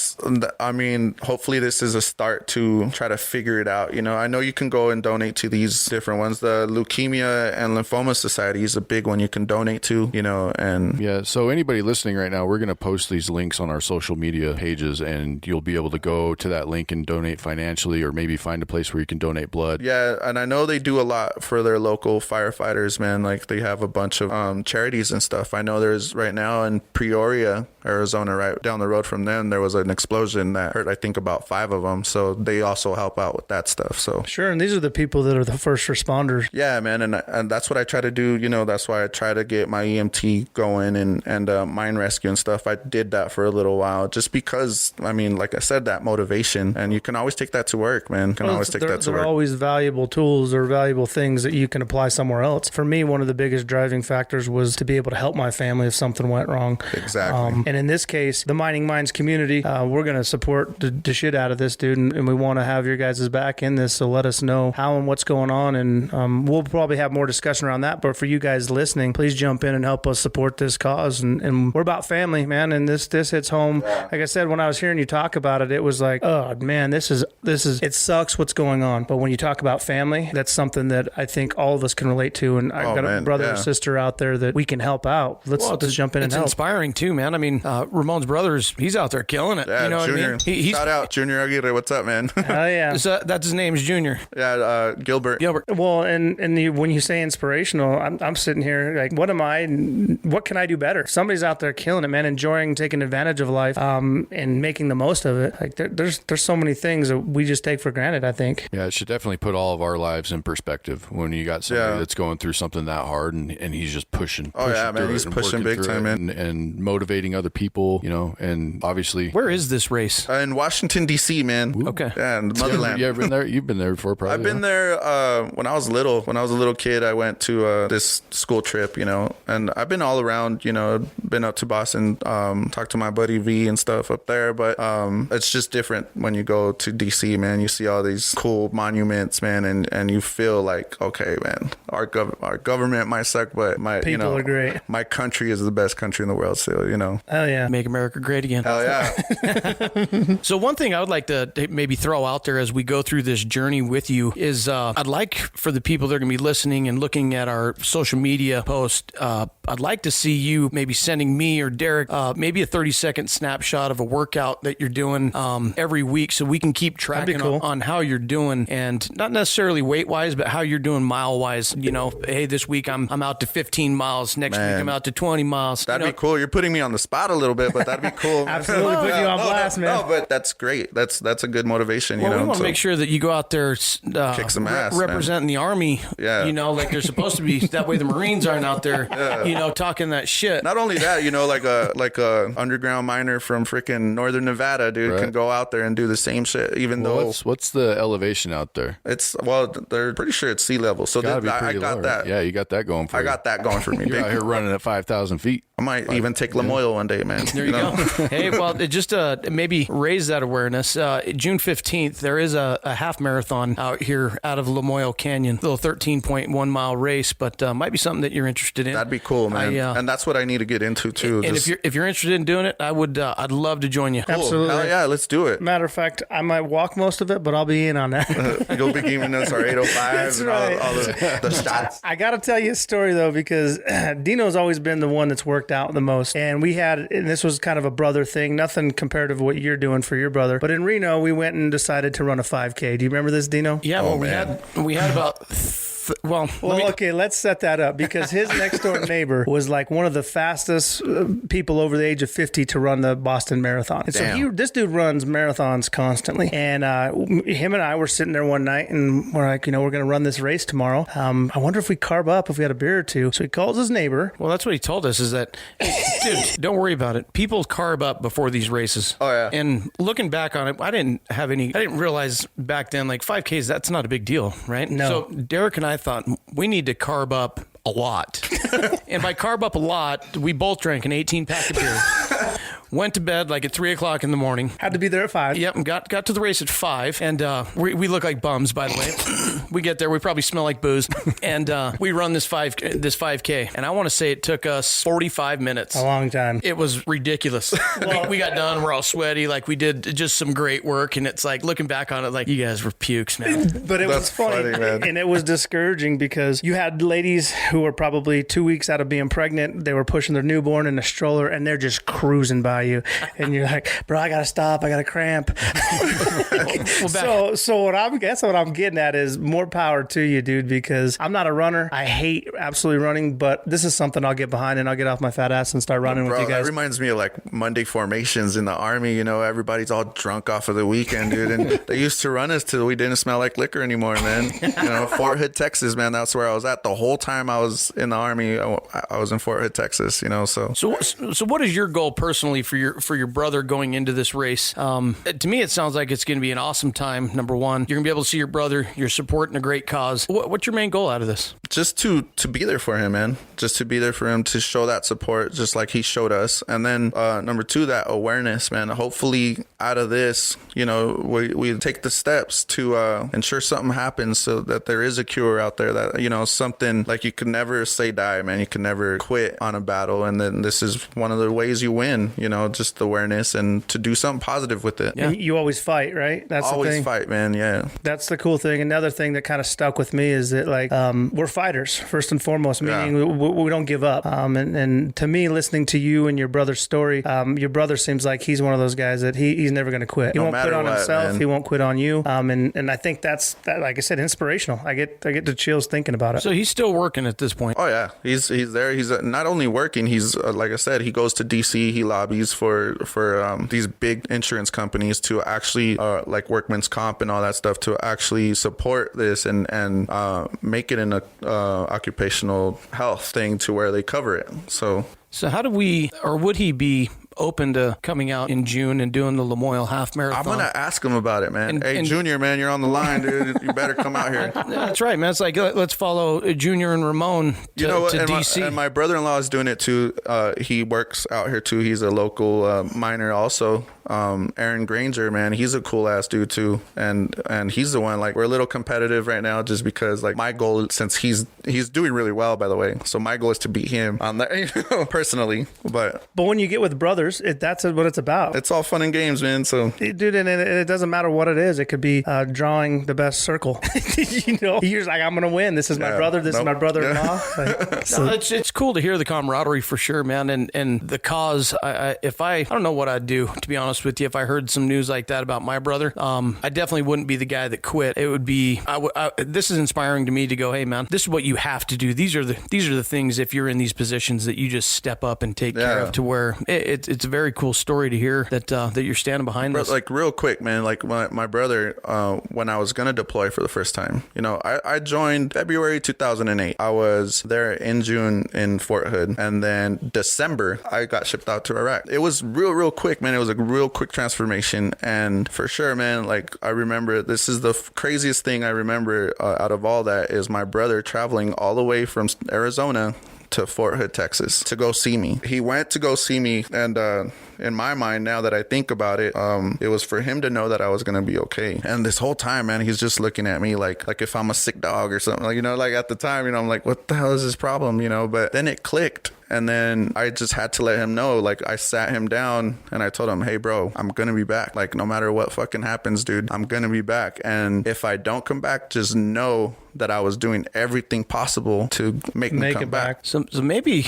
S3: Hopefully this is a start to try to figure it out. I know you can go and donate to these different ones. The Leukemia and Lymphoma Society is a big one you can donate to, and
S5: Yeah. So anybody listening right now, we're going to post these links on our social media pages, and you'll be able to go to that link and donate financially, or maybe find a place where you can donate blood.
S3: yeah, and I know they do a lot for their local firefighters, man. Like they have a bunch of charities and stuff. I know there's right now in Peoria, Arizona, right down the road from them, there was an explosion that hurt, I think, about 5 of them. So they also help out with that stuff. So
S2: sure. And these are the people that are the first responders.
S3: yeah, man. And that's what I try to do. That's why I try to get my EMT going and mine rescue and stuff. I did that for a little while just because, I mean, like I said, that motivation, and you can always take that to work, man.
S2: They're always valuable tools or valuable things that you can apply somewhere else. For me, one of the biggest driving factors was to be able to help my family if something went wrong.
S3: Exactly.
S2: And in this case, the Mining Minds community, we're going to support the shit out of this, dude. And we want to have your guys' back in this. So let us know how and what's going on. And we'll probably have more discussion around that. But for you guys listening, please jump in and help us support this cause. And we're about family, man. And this hits home. Like I said, when I was hearing you talk about it, it was like, oh man, this is it sucks what's going on. But when you talk about family, that's something that I think all of us can relate to. And I've got a brother or sister out there that we can help out. Let's jump in and help.
S4: It's inspiring too, man. I mean, Ramon's brothers, he's out there killing it.
S3: Yeah,
S4: you know
S3: Junior.
S4: what I mean?
S3: Shout out Junior Aguirre. What's up, man?
S2: Hell yeah.
S4: That's his name's Junior.
S3: Yeah, Gilbert.
S2: Well, and when you say inspirational, I'm sitting here like, what can I do better? Somebody's out there killing it, man, enjoying taking advantage of life, and making the most of it. Like there's so many things that we just take for granted, I think.
S5: Yeah, it should definitely put all of our lives in perspective when you got somebody that's going through something that hard and he's just pushing.
S3: Oh yeah, man, he's pushing big time, man,
S5: and motivating other people, and obviously.
S4: Where is this race?
S3: In Washington D.C., man.
S4: Ooh. Okay.
S3: Yeah, in the motherland.
S5: You ever been there? You've been there before, probably.
S3: I've been there when I was little. When I was a little kid, I went to this school trip, and I've been all around. Been up to Boston, talked to my buddy V and stuff up there. But it's just different when you go to D.C., man. You see all these cool monuments, man, and you feel like, okay, man, our government might suck, but my
S2: people are great.
S3: My country is the best country in the world still.
S2: Hell yeah.
S4: Make America great again.
S3: Hell yeah.
S4: So one thing I would like to maybe throw out there as we go through this journey with you is I'd like for the people that are going to be listening and looking at our social media post, I'd like to see you maybe sending me or Derek maybe a 30-second snapshot of a workout that you're doing every week so we can keep tracking on how you're doing, and not necessarily weight-wise, but how you're doing mile-wise. Hey, this week I'm out to 15 miles. Next week I'm out to 20 miles.
S3: That'd be cool. You're putting me on the spot a little bit, but that'd be cool.
S2: Absolutely putting you on blast, man.
S3: No, but that's great. That's a good motivation,
S4: we want to make sure that you go out there
S3: kick some ass,
S4: representing the Army, like they're supposed to be. That way the Marines aren't out there, talking that shit.
S3: Not only that, like a underground miner from freaking Northern Nevada, dude, can go out there and do the same shit, even though...
S5: What's the elevation out there?
S3: They're pretty sure it's sea level, so I got that.
S5: Right? Yeah, you got that going for you.
S3: I got that going for me.
S5: You're out here running at 5,000 feet.
S3: I might even take Lamoille one day, man.
S4: There you go. Hey, well, just maybe raise that awareness. June 15th, there is a half marathon out here out of Lamoille Canyon, a little 13.1 mile race, but might be something that you're interested in.
S3: That'd be cool, man. And that's what I need to get into too.
S4: And if you're interested in doing it, I'd love to join you.
S3: Cool.
S2: Absolutely.
S3: Hell yeah, let's do it.
S2: Matter of fact, I might walk most of it, but I'll be in on that.
S3: You'll be giving us our 805
S2: That's
S3: and
S2: right.
S3: all the shots.
S2: I got to tell you a story though, because Dino's always been the one that's worked out the most. And this was kind of a brother thing, nothing comparative to what you're doing for your brother. But in Reno, we went and decided to run a 5K. Do you remember this, Dino?
S4: Yeah, we had about
S2: okay, let's set that up, because his next door neighbor was like one of the fastest people over the age of 50 to run the Boston Marathon. And so this dude runs marathons constantly. And him and I were sitting there one night and we're like, we're going to run this race tomorrow. I wonder if we carb up, if we had a beer or two. So he calls his neighbor.
S4: Well, that's what he told us, is that, dude, don't worry about it. People carb up before these races.
S3: Oh, yeah.
S4: And looking back on it, I didn't realize back then, like 5Ks, that's not a big deal, right?
S2: No.
S4: So Derek and I thought we need to carb up a lot. And by carb up a lot, we both drank an 18-pack of beer. Went to bed like at 3 o'clock in the morning.
S2: Had to be there at 5.
S4: Yep, and got to the race at 5. And we look like bums, by the way. We get there, we probably smell like booze. And we run this 5K. And I want to say it took us 45 minutes.
S2: A long time.
S4: It was ridiculous. We got done, we're all sweaty, like we did just some great work. And it's like, looking back on it, like, you guys were pukes, man.
S2: But it was funny,
S3: man.
S2: And it was discouraging because you had ladies who were probably 2 weeks out of being pregnant. They were pushing their newborn in a stroller and they're just cruising by. by you, and you're like, bro, I gotta stop, I got a cramp. So what I'm getting at is more power to you, dude, because I'm not a runner. I hate absolutely running, but this is something I'll get behind, and I'll get off my fat ass and start running with you guys.
S3: That reminds me of like Monday formations in the Army. You know, everybody's all drunk off of the weekend, dude, and they used to run us till we didn't smell like liquor anymore, man. You know, Fort Hood, Texas, man, that's where I was at the whole time I was in the Army. I was in Fort Hood, Texas, you know. So
S4: what is your goal personally for your brother going into this race? To me, it sounds like it's going to be an awesome time. Number one, you're gonna be able to see your brother. You're supporting a great cause. What's your main goal out of this?
S3: Just to be there for him, man. Just to be there for him, to show that support, just like he showed us. And then number two, that awareness, man. Hopefully, out of this, you know, we take the steps to ensure something happens, so that there is a cure out there. That, you know, something like, you can never say die, man. You can never quit on a battle, and then this is one of the ways you win. You know, just awareness and to do something positive with it.
S2: Yeah. You always fight, right? That's
S3: always
S2: the thing.
S3: Fight, man. Yeah,
S2: that's the cool thing. Another thing that kind of stuck with me is that, like, we're fighters first and foremost, meaning we don't give up. And to me, listening to you and your brother's story, your brother seems like he's one of those guys that he's never going to quit. He won't quit on himself. Man. He won't quit on you. And I think that's, like I said, inspirational. I get the chills thinking about it.
S4: So he's still working at this point.
S3: Oh yeah, he's there. He's not only working. He's like I said, he goes to DC. He lobbies for these big insurance companies to actually like workman's comp and all that stuff, to actually support this and make it an occupational health thing to where they cover it. So
S4: how do we, or would he be open to coming out in June and doing the Lamoille Half Marathon?
S3: I'm gonna ask him about it, man. Hey, Junior, man, you're on the line, dude. You better come out here.
S4: That's right, man. It's like, let's follow Junior and Ramon to DC.
S3: And my brother-in-law is doing it too. He works out here too. He's a local miner also. Aaron Granger, man, he's a cool ass dude too, and he's the one, like, we're a little competitive right now, just because, like, my goal, since he's doing really well, by the way, so my goal is to beat him on that, you know, personally. But
S2: when you get with brothers, that's what it's about.
S3: It's all fun and games, man. So,
S2: dude, and it doesn't matter what it is. It could be drawing the best circle. You know, you're like, I'm gonna win. This is my brother. This is my brother-in-law. Like,
S4: so. It's cool to hear the camaraderie for sure, man, and the cause. I don't know what I'd do, to be honest with you, if I heard some news like that about my brother. I definitely wouldn't be the guy that quit. It would be this is inspiring to me to go, hey man, this is what you have to do. These are the things, if you're in these positions, that you just step up and take care of, to where it's a very cool story to hear that you're standing behind this.
S3: Like, real quick, man, like my brother, when I was gonna deploy for the first time, you know, I joined February 2008. I was there in June in Fort Hood, and then December I got shipped out to Iraq. It was real quick, man. It was a real quick transformation, and for sure, man, like, I remember, this is the craziest thing I remember out of all that, is my brother traveling all the way from Arizona to Fort Hood, Texas, to go see me. He went to go see me, and in my mind, now that I think about it, it was for him to know that I was gonna be okay. And this whole time, man, he's just looking at me like if I'm a sick dog or something. Like, you know, like, at the time, you know, I'm like, what the hell is his problem, you know? But then it clicked. And then I just had to let him know. Like, I sat him down and I told him, hey, bro, I'm going to be back. Like, no matter what fucking happens, dude, I'm going to be back. And if I don't come back, just know that I was doing everything possible to make me come back.
S4: So maybe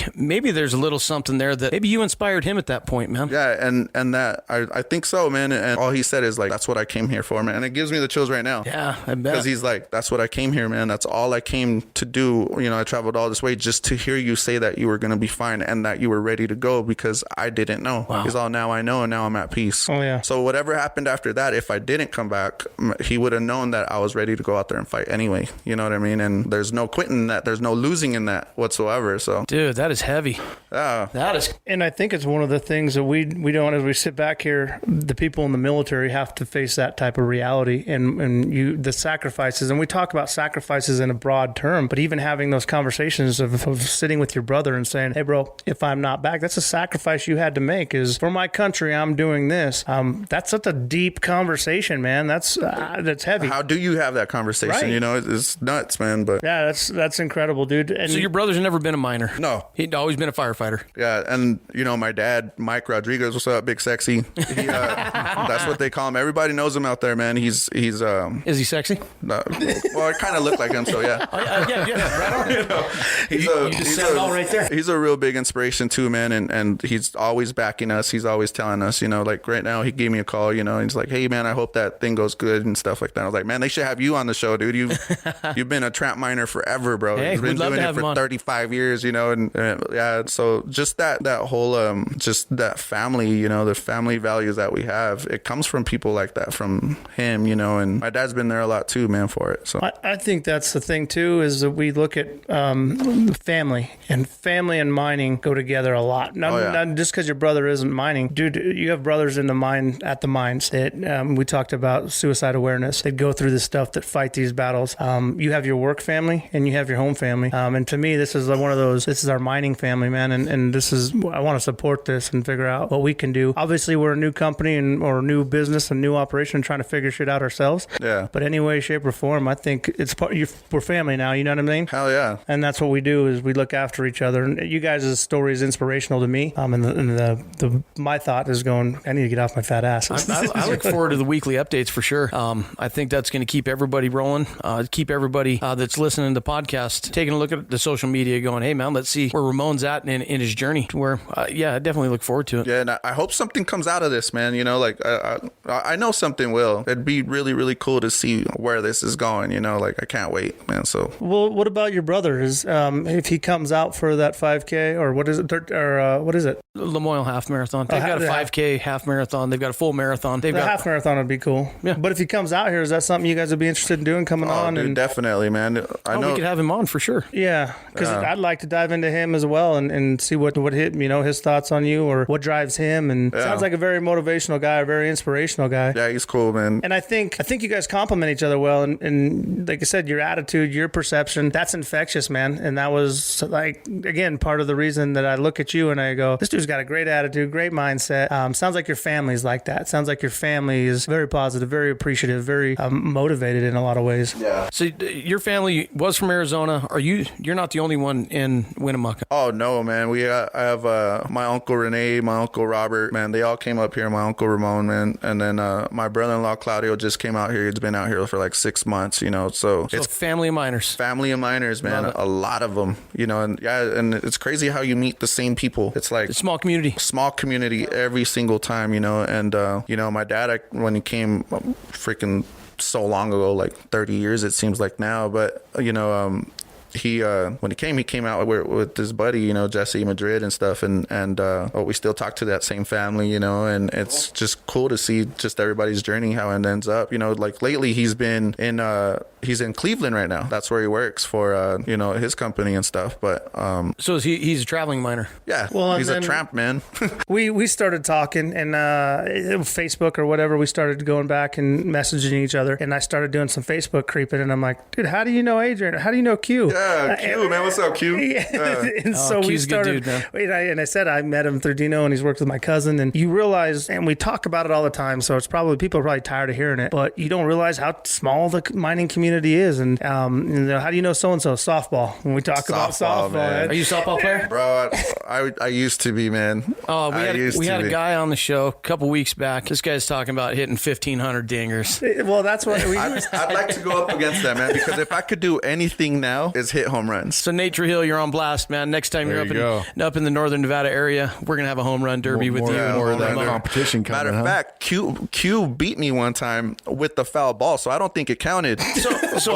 S4: there's a little something there that maybe you inspired him at that point, man.
S3: Yeah, and that I think so, man. And all he said is, like, that's what I came here for, man. And it gives me the chills right now.
S4: Yeah, I bet.
S3: Because he's like, that's what I came here, man. That's all I came to do. You know, I traveled all this way just to hear you say that you were going to be fine and that you were ready to go, because I didn't know.
S4: Wow.
S3: He's all, now I know, and now I'm at peace.
S2: Oh yeah.
S3: So whatever happened after that, if I didn't come back, he would have known that I was ready to go out there and fight anyway. You know what I mean? And there's no quitting in that. There's no losing in that whatsoever. So,
S4: dude, that is heavy.
S3: Yeah.
S4: That is.
S2: And I think it's one of the things that we don't, as we sit back here, the people in the military have to face that type of reality, and the sacrifices. And we talk about sacrifices in a broad term, but even having those conversations of sitting with your brother and saying, hey bro, if I'm not back, that's a sacrifice you had to make, is for my country, I'm doing this. That's such a deep conversation, man. That's heavy.
S3: How do you have that conversation?
S2: Right.
S3: You know, it's nuts, man. But
S2: Yeah, that's incredible, dude. And
S4: So your brother's never been a miner?
S3: no.
S4: He'd always been a firefighter.
S3: Yeah, and my dad, Mike Rodriguez, what's up, Big Sexy? That's what they call him. Everybody knows him out there, man. He's
S4: Is he sexy?
S3: well, I kind of look like him, so yeah.
S4: Yeah, right on. You just said it all right there.
S3: He's a real big inspiration too, man, and he's always backing us. He's always telling us, like right now, he gave me a call, and he's like, hey, man, I hope that thing goes good and stuff like that. I was like, man, they should have you on the show, dude. You've been a tramp miner forever, bro.
S4: Hey,
S3: You've been
S4: we'd love
S3: doing
S4: to
S3: it
S4: have him
S3: for
S4: on.
S3: 35 years, and yeah. So just that whole just that family, the family values that we have, it comes from people like that, from him, and my dad's been there a lot too, man, for it. So
S2: I think that's the thing too, is that we look at family and mining go together a lot. Not just because your brother isn't mining, dude. You have brothers in the mine at the mines that we talked about suicide awareness. They go through this stuff, that fight these battles. You have your work family and you have your home family. And to me, this is one of those. This is our mining family, man. And this is, I want to support this and figure out what we can do. Obviously, we're a new company or a new business, a new operation, trying to figure shit out ourselves.
S3: Yeah.
S2: But any way, shape, or form, I think it's we're family now. You know what I mean?
S3: hell yeah.
S2: And that's what we do, is we look after each other. And you guys' story is inspirational to me. And my thought is going, I need to get off my fat ass.
S4: I look forward to the weekly updates for sure. I think that's going to keep everybody rolling, keep everybody that's listening to the podcast taking a look at the social media going, hey, man, let's see where Ramon's at in his journey. Where, I definitely look forward to it.
S3: Yeah, and I hope something comes out of this, man. I know something will. It'd be really, really cool to see where this is going, I can't wait, man. So,
S2: Well, what about your brother? If he comes out for that 5K, or what is it? What is it?
S4: Lemoyle half marathon. They've got a 5K half marathon. They've got a full marathon.
S2: The half marathon would be cool.
S4: Yeah.
S2: But if he comes out here, is that something you guys would be interested in doing, coming on?
S3: dude, definitely, man. I know.
S4: We could have him on for sure.
S2: Yeah, because I'd like to dive into him as well and see what hit, his thoughts on you, or what drives him. And sounds like a very motivational guy, a very inspirational guy.
S3: Yeah, he's cool, man.
S2: And I think you guys complement each other well. And like I said, your attitude, your perception, that's infectious, man. And that was, like, again, part of the reason that I look at you and I go, this dude's got a great attitude, great mindset. Sounds like your family's like that. Sounds like your family is very positive, very appreciative, very motivated in a lot of ways.
S3: Yeah.
S4: So your family was from Arizona. You're not the only one in Winnemucca?
S3: Oh no, man. I have my uncle Renee, my uncle Robert, man. They all came up here. My uncle Ramon, man, and then my brother-in-law Claudio just came out here. He's been out here for like 6 months, So it's
S4: family of miners.
S3: family of miners, man. A lot of them, and it's crazy how you meet the same people. It's like
S4: A small community.
S3: every single time, And my dad, when he came, freaking so long ago, like 30 years it seems like now, but he when he came out with his buddy, Jesse Madrid and stuff, and we still talk to that same family, and it's just cool to see just everybody's journey, how it ends up. Like lately he's been he's in Cleveland right now. That's where he works for his company and stuff. But
S4: So he's a traveling miner.
S3: yeah,
S2: Well,
S3: he's a
S2: and then-
S3: tramp, man.
S2: We started talking, and Facebook or whatever, we started going back and messaging each other, and I started doing some Facebook creeping, and I'm like, dude, how do you know Adrian? How do you know Q?
S3: Yeah, Q, man. What's up, Q?
S2: And so we
S4: Q's a good
S2: started.
S4: dude, man.
S2: And I said I met him through Dino, and he's worked with my cousin. And you realize, and we talk about it all the time. So people are probably tired of hearing it, but you don't realize how small the mining community is. And how do you know so and so? Softball. When we talk about
S3: Softball,
S2: softball,
S3: man.
S4: Are you a softball player?
S3: Bro, I used to be, man.
S4: Oh, we had a
S3: be.
S4: guy on the show a couple weeks back. This guy's talking about hitting 1,500 dingers.
S2: Well, that's what we.
S3: I'd like to go up against that, man, because if I could do anything now, is hit home runs.
S4: So Nate Trujillo, you're on blast, man. Next time
S5: There
S4: you're
S5: you
S4: up in the northern Nevada area, we're gonna have a home run derby with you.
S5: More of that
S3: Ramon.
S5: competition coming.
S3: Matter of fact, Q beat me one time with the foul ball, so I don't think it counted.
S4: So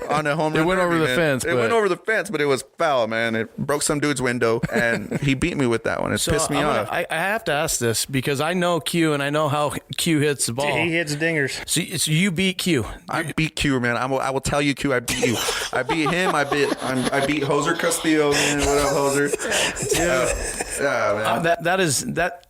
S3: On a home run,
S5: It went over
S3: derby,
S5: the
S3: man.
S5: fence,
S3: It
S5: but-
S3: went over the fence, but it was foul, man. It broke some dude's window, and he beat me with that one. It pissed me off.
S4: I have to ask this because I know Q and I know how Q hits the ball.
S2: He hits dingers.
S4: So you beat Q.
S3: I beat Q, man. I will tell you, Q. I beat you. I beat him. I beat Hoser Castillo, man. What up, Hoser? Yeah, man.
S4: That is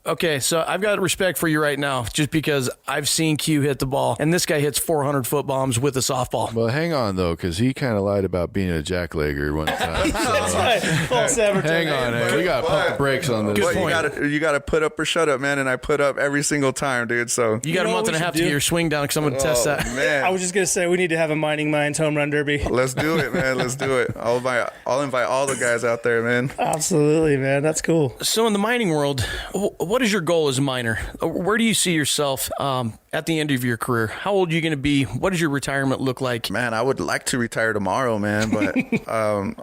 S4: okay. So I've got respect for you right now, just because I've seen Q hit the ball, and this guy hits 400-foot bombs with a softball.
S5: Well, hang on though, because he kind of lied about being a jacklegger one time.
S2: False advertising.
S5: Hang on, hey, we got to pump the brakes on this.
S4: Good
S3: But you gotta put up or shut up, man, and I put up every single time, dude. So
S4: You got a
S2: know
S4: month
S2: what
S4: and a
S2: we
S4: half
S2: should
S4: to
S2: do?
S4: get your swing down because I'm going to test that.
S3: man.
S2: I was just gonna say we need to have a Mining Minds home run derby.
S3: Let's do it, man. Let's do it. I'll invite all the guys out there, man.
S2: Absolutely, man. That's cool.
S4: So in the mining world, what is your goal as a miner? Where do you see yourself at the end of your career? How old are you going to be? What does your retirement look like?
S3: Man, I would like to retire tomorrow, man, but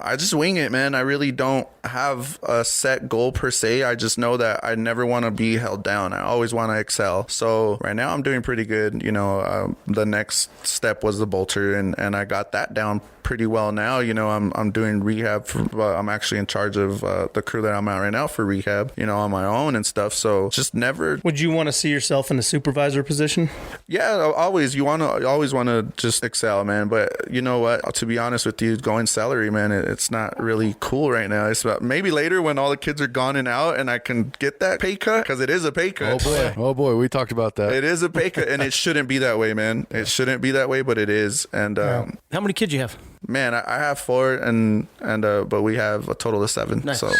S3: I just wing it, man. I really don't have a set goal per se. I just know that I never want to be held down. I always want to excel. So right now I'm doing pretty good. You know, the next step was the bolter, and I got that down pretty well now. You know, I'm doing rehab. I'm actually in charge of the crew that I'm at right now for rehab, you know, on my own and stuff. So just never.
S2: Would you want to see yourself in a supervisor position?
S3: Yeah, always. You always want to just excel, man. But you know what? To be honest with you, going salary, man, it's not really cool right now. It's about maybe later when all the kids are gone and out, and I can get that pay cut, because it is a pay cut.
S5: Oh boy, we talked about that.
S3: It is a pay cut, and it shouldn't be that way, man. It shouldn't be that way, but it is. And
S4: How many kids you have?
S3: man, I have 4, and but we have a total of 7.
S4: Nice.
S3: So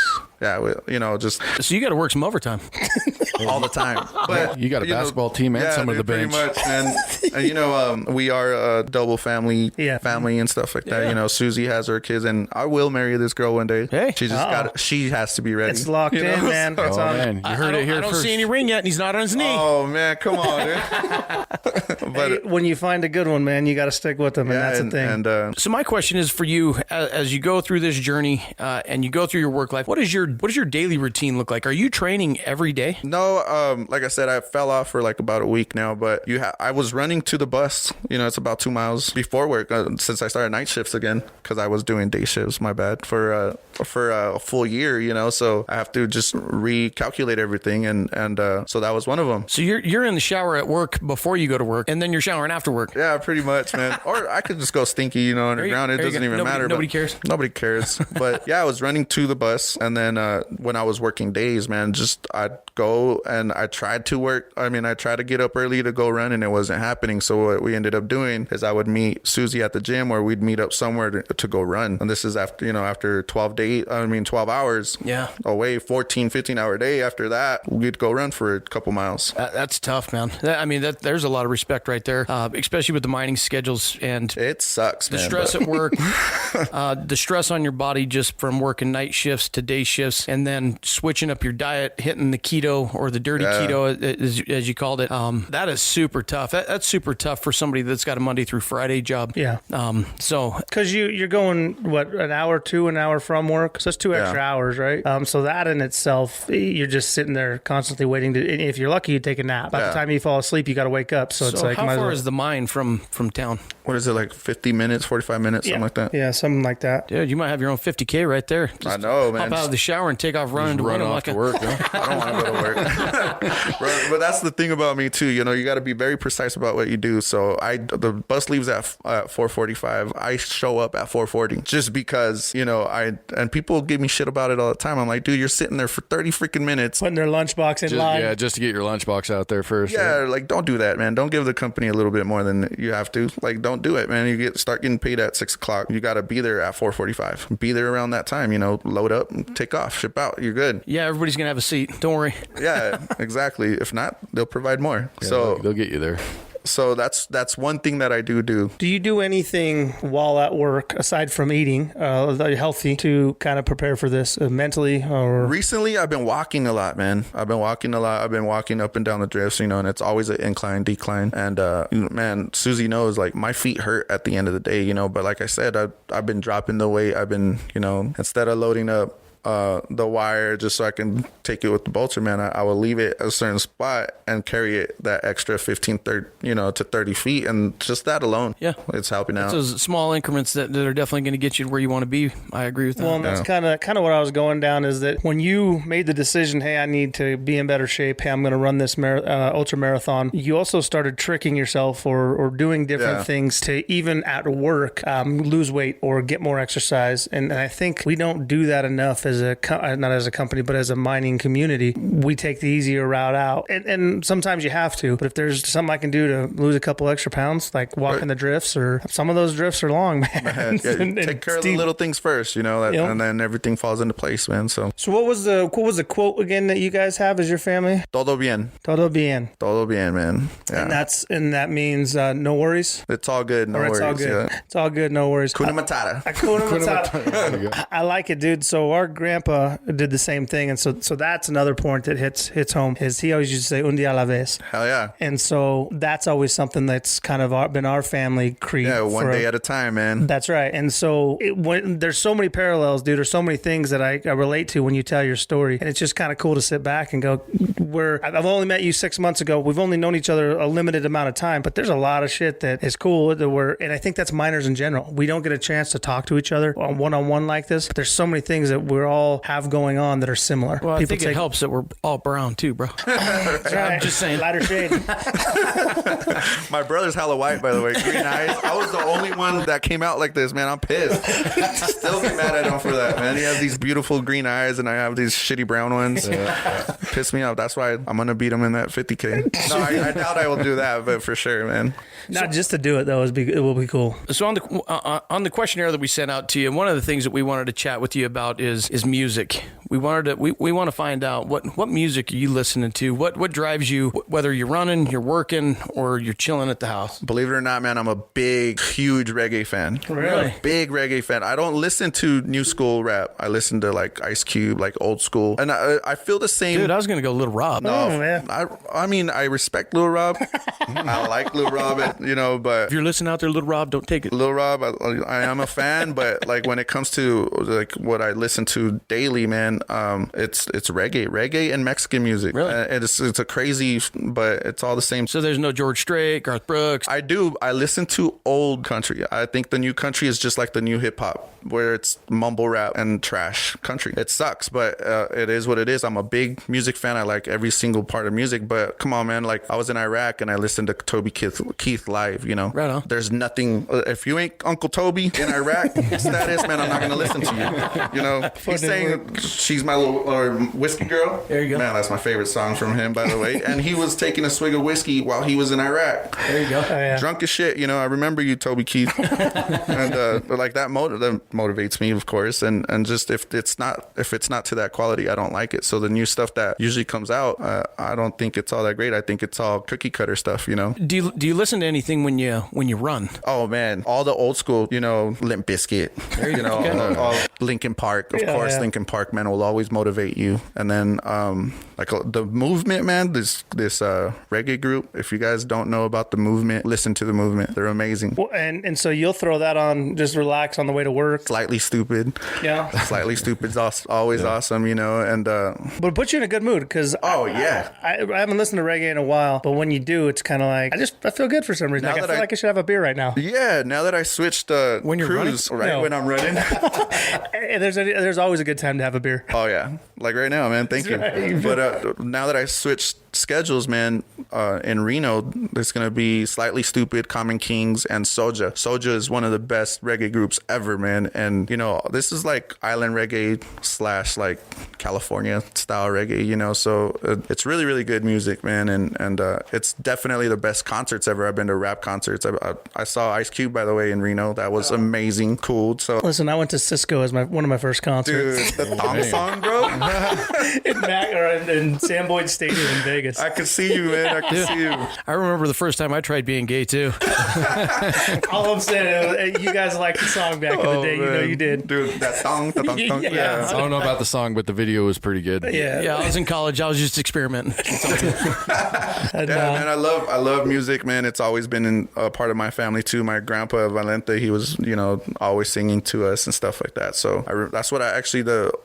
S3: yeah, you know, just
S4: So you got to work some overtime.
S3: all the time. But
S5: You got a basketball team and someone at the bench.
S3: Pretty much, man. And you know, we are a double family, family and stuff like that.
S4: Yeah.
S3: You know, Susie has her kids, and I will marry this girl one day.
S4: Hey.
S3: She just she has to be ready.
S2: It's locked
S3: you
S2: in,
S3: know?
S2: man.
S3: So-
S2: It's on.
S5: Man, you heard it here
S4: I don't
S5: first.
S4: see any ring yet, and he's not on his knee.
S3: Oh man, come on, dude. But
S2: Hey, when you find a good one, man, you got to stick with them, and that's the thing.
S3: And
S4: So my question is for you, as you go through this journey and you go through your work life, what does your daily routine look like? Are you training every day?
S3: no, like I said, I fell off for like about a week now. But I was running to the bus. You know, it's about 2 miles before work since I started night shifts again, because I was doing day shifts. My bad for a full year. You know, so I have to just recalculate everything, and so that was one of them.
S4: So you're in the shower at work before you go to work, and then you're showering after work.
S3: Yeah, pretty much, man. Or I could just go stinky, you know, underground. It
S4: there you
S3: doesn't
S4: go.
S3: even
S4: Nobody-
S3: matter.
S4: nobody
S3: but
S4: cares.
S3: Nobody cares. But yeah, I was running to the bus, and then when I was working days, man, just I'd go and I tried to work. I mean, I tried to get up early to go run, and it wasn't happening. So what we ended up doing is I would meet Susie at the gym, or we'd meet up somewhere to go run. And this is after 12 hours
S4: Yeah.
S3: away, 14, 15-hour day. After that, we'd go run for a couple miles.
S4: That's tough, man. There's a lot of respect right there, especially with the mining schedules and
S3: It sucks,
S4: the
S3: man.
S4: stress at work, the stress on your body just from working night shifts to day shifts, and then switching up your diet, hitting the keto or the dirty keto, as you called it. That is super tough. That's super tough for somebody that's got a Monday through Friday job.
S2: Yeah.
S4: So
S2: Because you're going, an hour from work? So that's 2 extra hours, right? So that in itself, you're just sitting there constantly waiting to, and if you're lucky, you take a nap. By the time you fall asleep, you got to wake up. So it's like,
S4: how
S2: might as
S4: far
S2: well-
S4: is the mine from town?
S3: What is it, like 50 minutes, 45 minutes, something like that?
S2: Yeah, something like that.
S4: Dude, you might have your own 50K right there. Just
S3: I know, man.
S4: hop out of the shower and take off running to
S5: Run
S4: run
S5: off
S4: like
S5: to
S4: a
S5: work. Huh?
S3: I don't want to go to work. But that's the thing about me too. You know, you got to be very precise about what you do. So the bus leaves at 4:45. I show up at 4:40 just because, you know, and people give me shit about it all the time. I'm like, dude, you're sitting there for 30 freaking minutes.
S2: Putting their lunchbox in line.
S5: Just to get your lunchbox out there first.
S3: Yeah,
S5: right?
S3: like don't do that, man. Don't give the company a little bit more than you have to. Like, don't do it, man. You start getting paid at 6 o'clock. You got to be there at 4:45. Be there around that time. You know, load up, take off, ship out. You're good.
S4: Yeah, everybody's going to have a seat. Don't worry.
S3: Yeah, exactly. If not, they'll provide more.
S5: Yeah,
S3: So
S5: they'll get you there.
S3: So that's one thing that I do.
S2: Do you do anything while at work aside from eating healthy to kind of prepare for this mentally? Or
S3: Recently, I've been walking a lot, man. I've been walking a lot. I've been walking up and down the drifts, you know, and it's always an incline, decline. And man, Susie knows, like, my feet hurt at the end of the day, you know. But like I said, I've been dropping the weight. I've been, you know, instead of loading up the wire just so I can take it with the bolter, man, I will leave it at a certain spot and carry it that extra 15, 30, you know, to 30 feet. And just that alone,
S4: Yeah.
S3: it's helping out.
S4: Those small increments that are definitely going to get you to where you want to be. I agree with that.
S2: Well, and that's kind of what I was going down, is that when you made the decision, hey, I need to be in better shape, hey, I'm going to run this ultra marathon, you also started tricking yourself or doing different things to, even at work, lose weight or get more exercise. And I think we don't do that enough as not as a company, but as a mining community, we take the easier route out. And sometimes you have to. But if there's something I can do to lose a couple extra pounds, like walking the drifts, or some of those drifts are long, man.
S3: Yeah,
S2: and
S3: take care of the little things first, you know, and then everything falls into place, man. So
S2: what was the quote again that you guys have as your family?
S3: Todo bien.
S2: Todo bien.
S3: Todo bien, man. Yeah.
S2: And that means no worries.
S3: It's all good. No worries.
S2: It's all good.
S3: Yeah.
S2: It's all good. No worries.
S3: Kuna Matata.
S2: Hakuna Matata. I like it, dude. So our grandpa did the same thing, and so that's another point that hits home. Is he always used to say "un día a la vez."
S3: Hell yeah.
S2: And so that's always something that's kind of been our family creed.
S3: Yeah, one day at a time, man.
S2: That's right. And so when there's so many parallels, dude. There's so many things that I relate to when you tell your story, and it's just kind of cool to sit back and go, I've only met you 6 months ago. We've only known each other a limited amount of time, but there's a lot of shit that is cool and I think that's miners in general. We don't get a chance to talk to each other one-on-one like this, but there's so many things that we all have going on that are similar.
S4: Well, I think it helps that we're all brown too, bro.
S2: That's right. I'm
S4: just saying.
S2: Lighter shade.
S3: My brother's hella white, by the way. Green eyes. I was the only one that came out like this, man. I'm pissed. Still get mad at him for that, man. He has these beautiful green eyes, and I have these shitty brown ones. Piss me off. That's why I'm gonna beat him in that 50K. No, I doubt I will do that, but for sure, man.
S2: Not just to do it though, it will be cool.
S4: So on the questionnaire that we sent out to you, one of the things that we wanted to chat with you about is music. We want to find out what music are you listening to? What drives you, whether you're running, you're working, or you're chilling at the house?
S3: Believe it or not, man, I'm a huge reggae fan.
S4: Really?
S3: Big reggae fan. I don't listen to new school rap. I listen to like Ice Cube, like old school. And I feel the same.
S4: Dude, I was going to go Little Rob.
S3: No, man. I mean, I respect Lil Rob. I like Lil Rob, you know, but
S4: if you're listening out there, Little Rob, don't take it.
S3: Lil Rob, I am a fan, but like when it comes to like what I listen to daily, man, it's reggae and Mexican music.
S4: Really?
S3: It's a crazy, but it's all the same.
S4: So there's no George Strait, Garth Brooks.
S3: I listen to old country. I think the new country is just like the new hip hop, where it's mumble rap and trash country. It sucks, but it is what it is. I'm a big music fan. I like every single part of music, but come on, man. Like I was in Iraq and I listened to Toby Keith live, you know.
S4: Right on.
S3: There's nothing, if you ain't Uncle Toby in Iraq status, man, I'm not going to listen to you. You know, he's saying she's my little whiskey girl.
S4: There you go.
S3: Man, that's my favorite song from him, by the way. And he was taking a swig of whiskey while he was in Iraq.
S4: There you go.
S2: Oh, yeah.
S3: Drunk as shit, you know. I remember you, Toby Keith. And like that motivates me, of course. And just if it's not to that quality, I don't like it. So the new stuff that usually comes out, I don't think it's all that great. I think it's all cookie cutter stuff, you know.
S4: Do you listen to anything when you run?
S3: Oh man, all the old school, you know, Limp Bizkit, you know, all Linkin Park, of course. Linkin Park, man, will always motivate you. And then like the Movement, man, this reggae group. If you guys don't know about the Movement, listen to the Movement. They're amazing.
S2: Well, and so you'll throw that on, just relax on the way to work.
S3: Slightly Stupid.
S2: Yeah.
S3: Slightly Stupid's always awesome, you know. And
S2: but it puts you in a good mood because I haven't listened to reggae in a while, but when you do, it's kind of like I feel good for some reason. Like, I feel like I should have a beer right now.
S3: Yeah, now that I switched
S4: when you're
S3: cruise,
S4: running?
S3: right? No. When I'm running.
S2: There's always a good time to have a beer.
S3: Oh yeah, like right now, man. Thank you.
S2: Right.
S3: But now that I switched schedules, man, in Reno, there's gonna be Slightly Stupid, Common Kings, and Soja. Soja is one of the best reggae groups ever, man. And you know, this is like island reggae / like California style reggae, you know. So it's really, really good music, man. And it's definitely the best concerts ever. I've been to rap concerts. I saw Ice Cube, by the way, in Reno. That was amazing, cool. So
S2: listen, I went to Cisco as one of my first concerts.
S3: Dude, the thong song, bro.
S2: in Sam Boyd Stadium in Vegas.
S3: I could see you, man. I could see you.
S4: I remember the first time I tried being gay too.
S2: All I'm saying is, you guys liked the song back in the day.
S3: Man.
S2: You know you did.
S3: Dude, that thong.
S2: Yeah.
S5: I don't know about the song, but the video was pretty good.
S2: Yeah.
S4: I was in college. I was just experimenting.
S3: Man, I love music, man. It's always been a part of my family too. My grandpa Valente, he was, you know, always singing to us and stuff like that. So that's what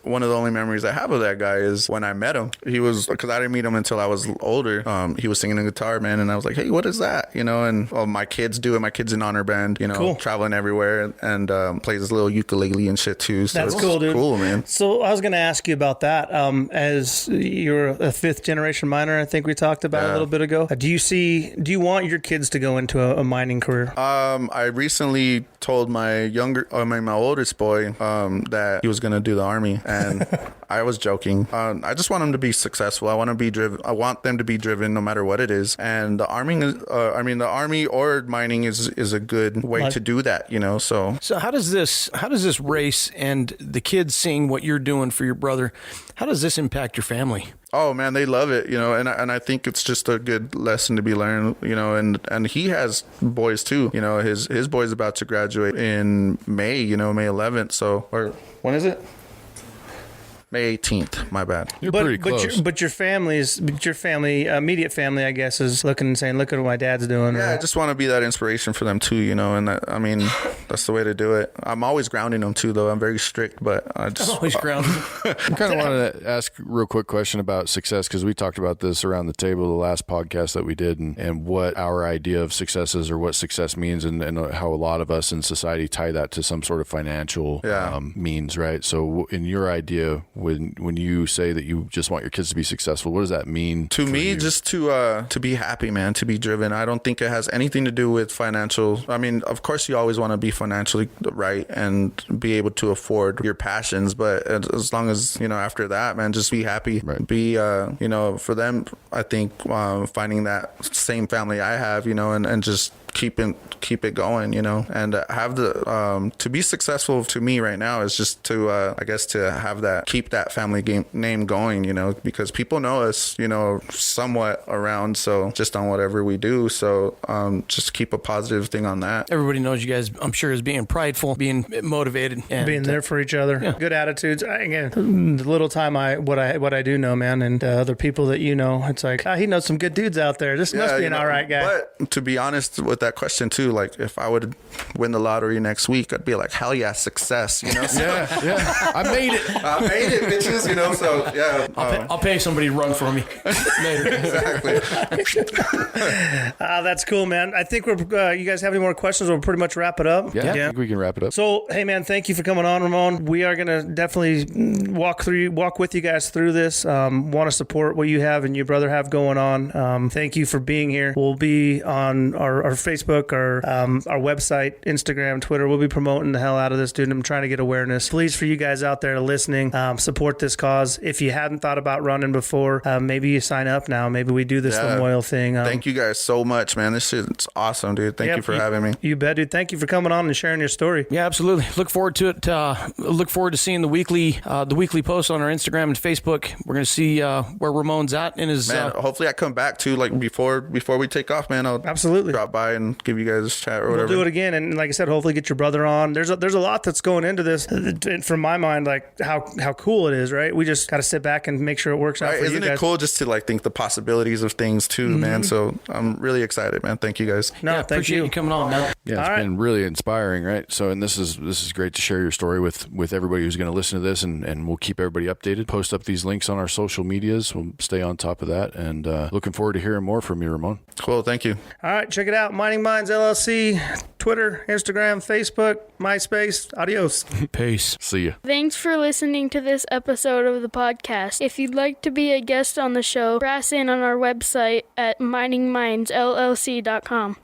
S3: one of the only memories I have of that guy is when I met him. He was, because I didn't meet him until I was was older, he was singing a guitar, man, and I was like, hey, what is that? You know, and my kids do it. My kid's in honor band, you know,
S2: Cool.
S3: traveling everywhere, and plays his little ukulele and shit too. So
S2: That's
S3: it's
S2: cool, dude.
S3: Cool, man.
S2: So I was going to ask you about that. As you're a fifth generation miner, I think we talked about a little bit ago. Do you want your kids to go into a mining career?
S3: I recently told my oldest boy that he was going to do the Army, and I was joking. I just want him to be successful. I want them to be driven no matter what it is. And the Army or mining is a good way to do that, you know. So
S4: how does this race and the kids seeing what you're doing for your brother, how does this impact your family?
S3: Oh man, they love it, you know, and I think it's just a good lesson to be learned, you know, and he has boys too, you know, his boy's about to graduate in May, you know, May 11th. So, or when is it? May 18th. My bad.
S5: You're pretty close.
S2: But your family, immediate family, I guess, is looking and saying, "Look at what my dad's doing."
S3: Yeah, I just want to be that inspiration for them too, you know. And that's the way to do it. I'm always grounding them too, though. I'm very strict, but I'm
S4: always grounded.
S5: I kind of wanted to ask a real quick question about success, because we talked about this around the table the last podcast that we did, and what our idea of success is, or what success means, and how a lot of us in society tie that to some sort of financial means, right? So in your idea, when you say that you just want your kids to be successful, what does that mean
S3: to me?
S5: You?
S3: Just to be happy, man, to be driven. I don't think it has anything to do with financial. I mean, of course you always want to be financially right and be able to afford your passions, but as long as, you know, after that, man, just be happy.
S5: Right.
S3: Be you know, for them, I think finding that same family I have, you know, and just keep it going, you know, and have the to be successful to me right now is just to I guess to have that, keep that family name going, you know, because people know us, you know, somewhat around, so just on whatever we do, so just keep a positive thing on that.
S4: Everybody knows you guys, I'm sure, as being prideful, being motivated, and
S2: being there for each other.
S4: Yeah.
S2: Good attitudes. Again, the little time what I do know, man, and other people that you know, it's like, he knows some good dudes out there. This must be an all right guy.
S3: But to be honest with that question too, like if I would win the lottery next week, I'd be like, hell yeah, success, you know. So,
S5: yeah, I made it,
S3: bitches, you know. So yeah,
S4: I'll pay somebody to run for me later.
S3: Exactly.
S2: That's cool, man. I think we're. You guys have any more questions? We'll pretty much wrap it up.
S5: Yeah, I think we can wrap it up.
S2: So, hey, man, thank you for coming on, Ramon. We are gonna definitely walk with you guys through this. Want to support what you have and your brother have going on. Thank you for being here. We'll be on our Facebook, our website, Instagram, Twitter. We'll be promoting the hell out of this, dude. I'm trying to get awareness. Please, for you guys out there listening, support this cause. If you hadn't thought about running before, maybe you sign up now. Maybe we do this Memorial thing.
S3: Thank you guys so much, man. This shit's awesome, dude. Thank you for having me.
S2: You bet, dude. Thank you for coming on and sharing your story.
S4: Yeah, absolutely. Look forward to it. Look forward to seeing the weekly posts on our Instagram and Facebook. We're going to see where Ramon's at in his.
S3: Man, hopefully I come back too. Like before we take off, man. I'll
S2: absolutely
S3: drop by and give you guys a chat or whatever.
S2: We'll do it again, and like I said, hopefully get your brother on. There's a lot that's going into this. From my mind, like how cool it is, right? We just got to sit back and make sure it works out for you guys.
S3: Isn't it cool just to like think the possibilities of things too, man? So I'm really excited, man. Thank you guys.
S2: No, thank
S4: appreciate you coming on, man.
S5: Yeah, it's been really inspiring, right? So, and this is great to share your story with everybody who's going to listen to this, and we'll keep everybody updated. Post up these links on our social medias. We'll stay on top of that, and looking forward to hearing more from you, Ramon.
S3: Cool, thank you.
S2: All right, check it out. Mining Minds LLC, Twitter, Instagram, Facebook, MySpace. Adios.
S4: Peace.
S5: See ya.
S6: Thanks for listening to this episode of the podcast. If you'd like to be a guest on the show, brass in on our website at miningmindsllc.com.